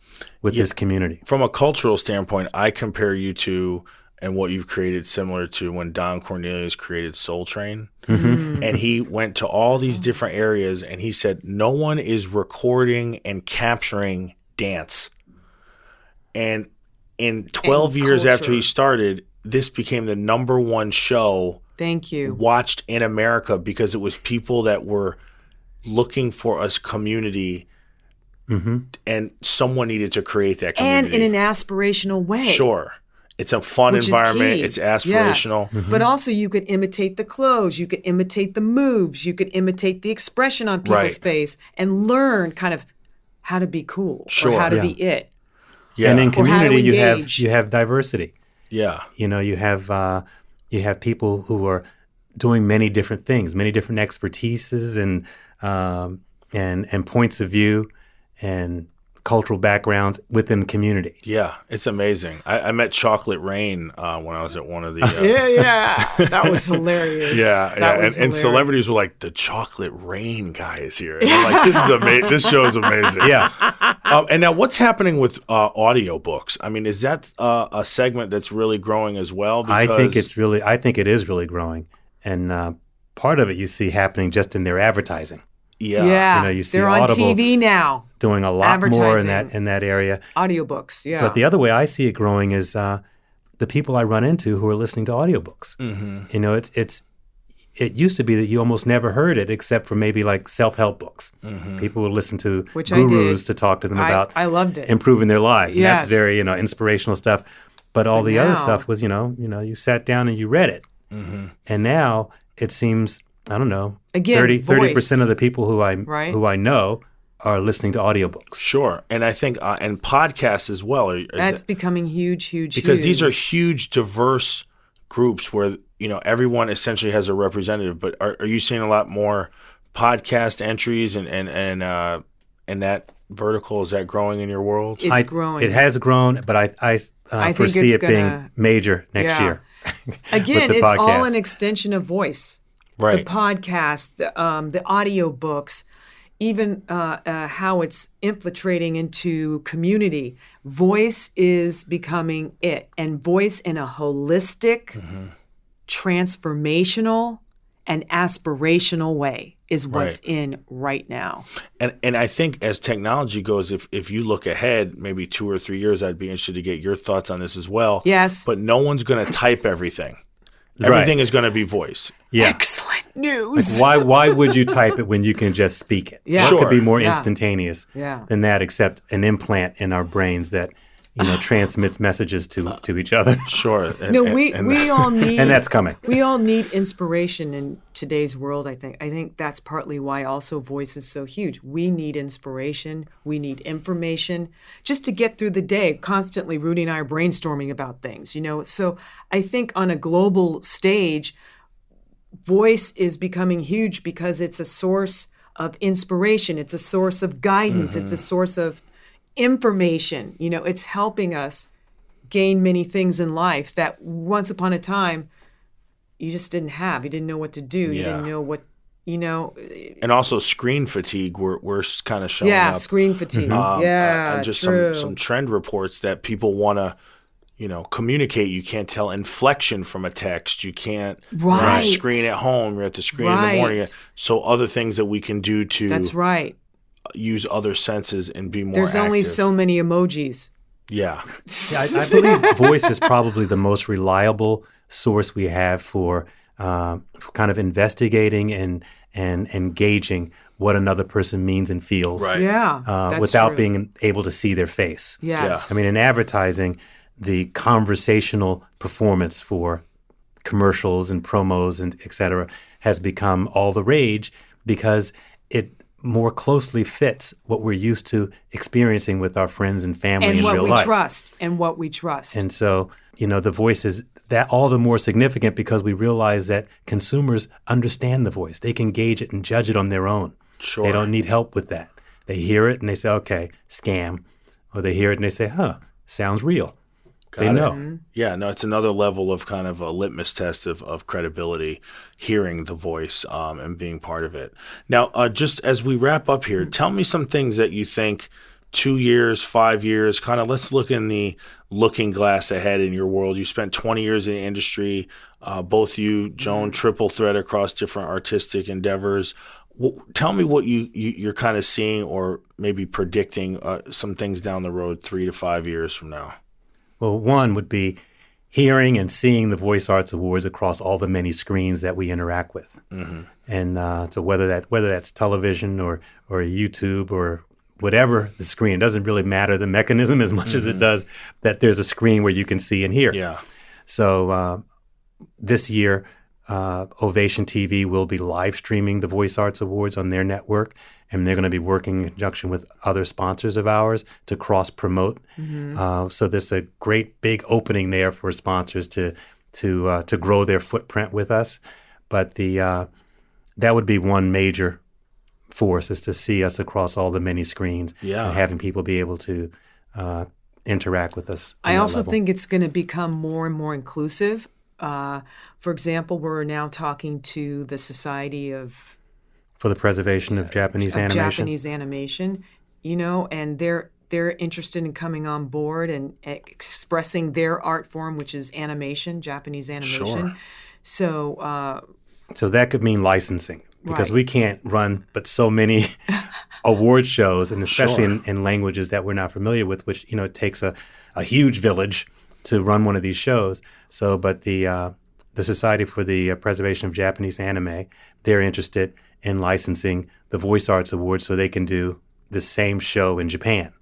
with this community. From a cultural standpoint, I compare you to, and what you've created, similar to when Don Cornelius created Soul Train. And he went to all these different areas and he said, no one is recording and capturing dance. And in 12 years after he started, this became the #1 show watched in America, because it was people that were looking for a community, and someone needed to create that community. And in an aspirational way. Sure. It's a fun environment. It's aspirational. Yes. But also you could imitate the clothes. You could imitate the moves. You could imitate the expression on people's face and learn kind of how to be cool or how to be it. And in community, you have diversity. Yeah. You have people who are doing many different things, many different expertises and points of view and cultural backgrounds within the community. Yeah, it's amazing. I met Chocolate Rain when I was at one of the... that was hilarious. And celebrities were like, the Chocolate Rain guy is here. And I'm like, this is amazing. This show is amazing. And now what's happening with audiobooks? I mean, is that a segment that's really growing as well? Because... I think it is really growing. And part of it you see happening just in their advertising. You see they're on Audible TV now, doing a lot more in that area. Audiobooks, But the other way I see it growing is the people I run into who are listening to audiobooks. It used to be that you almost never heard it except for maybe like self-help books. People would listen to gurus to talk to them about I loved it. improving their lives. And that's very inspirational stuff. But all the other stuff was you sat down and you read it. And now it seems, I don't know, again, 30% of the people who I know are listening to audiobooks. Sure. And I think, and podcasts as well. That's becoming huge. Because these are huge, diverse groups where, everyone essentially has a representative. But are you seeing a lot more podcast entries and that vertical? Is that growing in your world? It's growing. It has grown, but I foresee it being major next year. Again, it's all an extension of voice. Right. The podcast, the audiobooks. even how it's infiltrating into community. Voice is becoming it, and voice in a holistic, transformational, and aspirational way is what's in right now. And I think as technology goes, if you look ahead, maybe 2 or 3 years, I'd be interested to get your thoughts on this as well. Yes. But no one's going to type everything. Everything is going to be voice. Yeah. Excellent news. Like why would you type it when you can just speak it? Yeah. What could be more Yeah. instantaneous than that, except an implant in our brains that transmits messages to each other? Sure. We all need, and that's coming. We all need inspiration in today's world, I think. I think that's partly why also voice is so huge. We need inspiration. We need information just to get through the day. Constantly, Rudy and I are brainstorming about things, So I think on a global stage, voice is becoming huge because it's a source of inspiration. It's a source of guidance. It's a source of information. It's helping us gain many things in life that once upon a time you just didn't have. You didn't know what to do. You didn't know what, And also screen fatigue, we're kind of showing up. Yeah, screen fatigue. And just true. some trend reports that people want to, communicate. You can't tell inflection from a text. You can't screen at home. You're at the screen in the morning. So other things that we can do to That's right. use other senses and be more There's only active. so many emojis. Yeah. I believe voice is probably the most reliable source we have for kind of investigating and engaging what another person means and feels. Right. Yeah, that's without true. being able to see their face. Yes. I mean, in advertising, the conversational performance for commercials and promos and et cetera has become all the rage because it more closely fits what we're used to experiencing with our friends and family and in what real we life. trust. And what we trust. And so, the voice is that all the more significant because we realize that consumers understand the voice. They can gauge it and judge it on their own. Sure. They don't need help with that. They hear it and they say, okay, scam. Or they hear it and they say, sounds real. They know. Yeah, no, it's another level of kind of a litmus test of credibility, hearing the voice and being part of it. Now, just as we wrap up here, tell me some things that you think 2 years, 5 years, kind of let's look in the looking glass ahead in your world. You spent 20 years in the industry, both you, Joan, triple threat across different artistic endeavors. Tell me what you're kind of seeing or maybe predicting some things down the road 3 to 5 years from now. Well, one would be hearing and seeing the Voice Arts Awards across all the many screens that we interact with. Mm-hmm. And so whether that's television or YouTube or whatever the screen, it doesn't really matter the mechanism as much as it does that there's a screen where you can see and hear. Yeah. So this year, Ovation TV will be live streaming the Voice Arts Awards on their network, and they're going to be working in conjunction with other sponsors of ours to cross-promote. So there's a great big opening there for sponsors to grow their footprint with us. But that would be one major force, is to see us across all the many screens and having people be able to interact with us. I also think it's going to become more and more inclusive. For example, we're now talking to the Society for the Preservation of Japanese Animation. And they're interested in coming on board and expressing their art form, which is animation, Japanese animation. Sure. So that could mean licensing, because we can't run but so many award shows, and especially in languages that we're not familiar with, which it takes a huge village to run one of these shows. So, but the Society for the Preservation of Japanese Anime, they're interested in licensing the Voice Arts Awards so they can do the same show in Japan.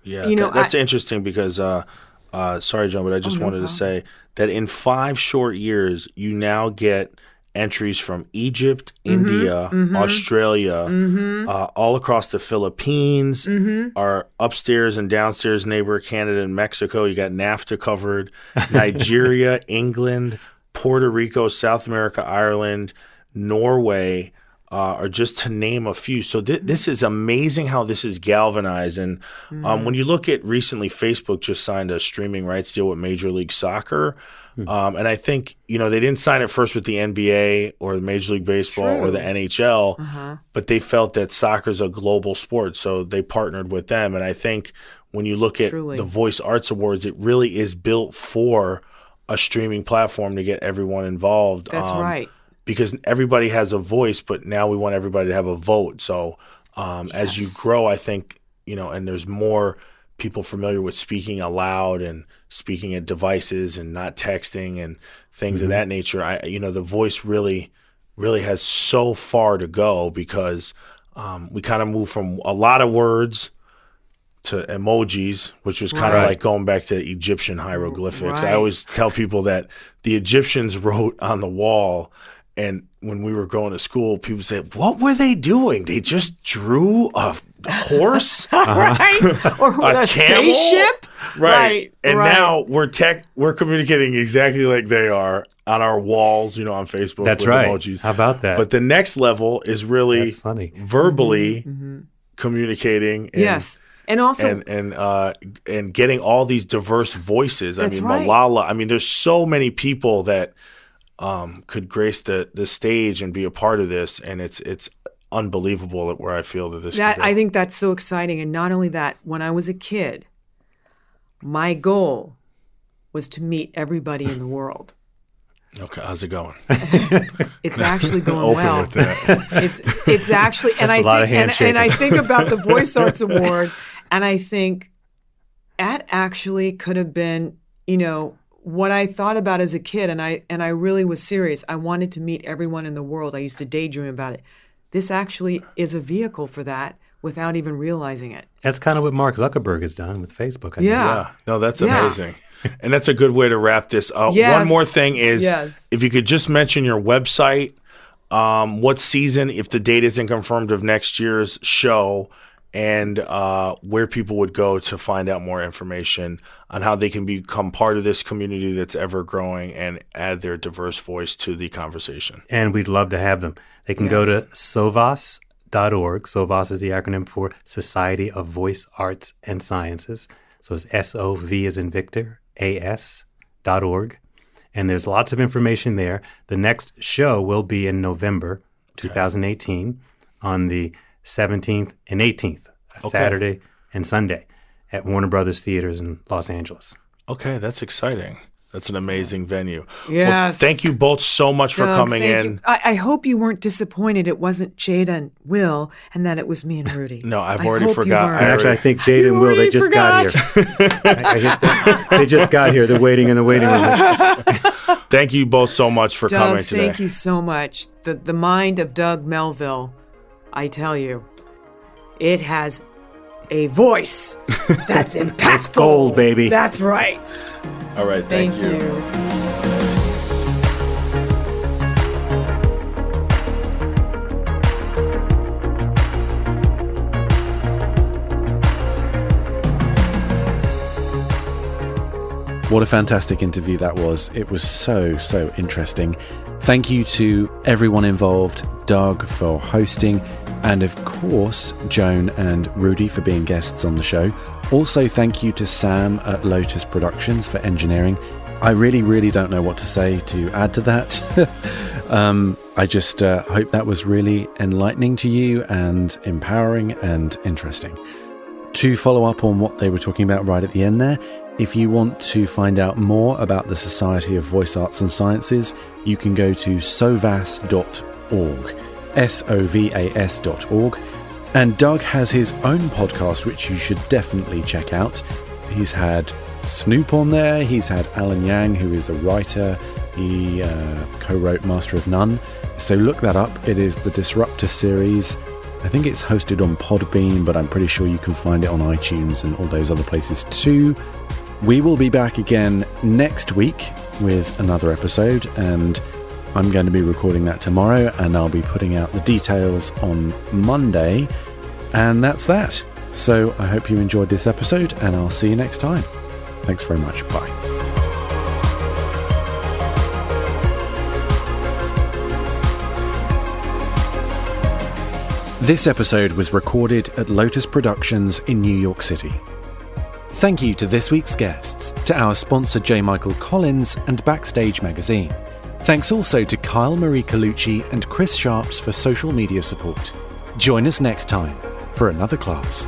Yeah, that's interesting because, sorry, John, but I just wanted to say that in 5 short years, you now get entries from Egypt, India, Australia, all across the Philippines, our upstairs and downstairs neighbor, Canada and Mexico. You got NAFTA covered, Nigeria, England, Puerto Rico, South America, Ireland, Norway, are just to name a few. So this is amazing how this is galvanized. And when you look at recently, Facebook just signed a streaming rights deal with Major League Soccer. And I think, they didn't sign it first with the NBA or the Major League Baseball or the NHL, but they felt that soccer's a global sport. So they partnered with them. And I think when you look at the Voice Arts Awards, it really is built for a streaming platform to get everyone involved. That's right. Because everybody has a voice, but now we want everybody to have a vote. So as you grow, I think, and there's more people familiar with speaking aloud and speaking at devices and not texting and things of that nature, the voice really has so far to go because we kind of move from a lot of words to emojis, which was kind of like going back to Egyptian hieroglyphics. I always tell people that the Egyptians wrote on the wall. And when we were going to school, people said, what were they doing? They just drew a horse? Right? Or a spaceship? Right. And now we're communicating exactly like they are on our walls, on Facebook with emojis. How about that? But the next level is really verbally communicating. And also and getting all these diverse voices. Malala. There's so many people that could grace the stage and be a part of this, and it's unbelievable at where I feel that this. I think that's so exciting, and not only that. When I was a kid, my goal was to meet everybody in the world. Okay, how's it going? It's actually going well. With that. It's actually, and I think about the Voice Arts Award, and I think that actually could have been, what I thought about as a kid, and I really was serious. I wanted to meet everyone in the world. I used to daydream about it. This actually is a vehicle for that without even realizing it. That's kind of what Mark Zuckerberg has done with Facebook. Yeah. No, that's amazing. And that's a good way to wrap this up. One more thing is, if you could just mention your website, what season, if the date isn't confirmed, of next year's show, and where people would go to find out more information on how they can become part of this community that's ever growing and add their diverse voice to the conversation. And we'd love to have them. They can go to SOVAS.org. SOVAS is the acronym for Society of Voice Arts and Sciences. So it's SOV as in Victor, AS.org. And there's lots of information there. The next show will be in November 2018 on the 17th and 18th, Saturday and Sunday at Warner Brothers Theaters in Los Angeles. Okay, that's exciting. That's an amazing venue. Yes. Well, thank you both so much for coming in. I hope you weren't disappointed it wasn't Jada and Will and that it was me and Rudy. No, I've already forgot. Actually, I think Jada and Will, they just got here. They just got here. They're waiting in the waiting room. Thank you both so much for coming today. Thank you so much. The mind of Doug Melville, I tell you, it has a voice that's impactful. It's gold, baby. That's right. All right, thank you. What a fantastic interview that was. It was so interesting. Thank you to everyone involved, Doug for hosting, and of course, Joan and Rudy for being guests on the show. Also, thank you to Sam at Lotus Productions for engineering. I really don't know what to say to add to that. I just hope that was really enlightening to you and empowering and interesting. To follow up on what they were talking about right at the end there, if you want to find out more about the Society of Voice Arts and Sciences, you can go to sovas.org, SOVAS.org. And Doug has his own podcast, which you should definitely check out. He's had Snoop on there. He's had Alan Yang, who is a writer. He co-wrote Master of None. So look that up. It is the Disruptor series. I think it's hosted on Podbean, but I'm pretty sure you can find it on iTunes and all those other places too. We will be back again next week with another episode, and I'm going to be recording that tomorrow, and I'll be putting out the details on Monday, and that's that. So I hope you enjoyed this episode, and I'll see you next time. Thanks very much. Bye. This episode was recorded at Lotus Productions in New York City. Thank you to this week's guests, to our sponsor J. Michael Collins and Backstage Magazine. Thanks also to Kyle Marie Colucci and Chris Sharps for social media support. Join us next time for another class.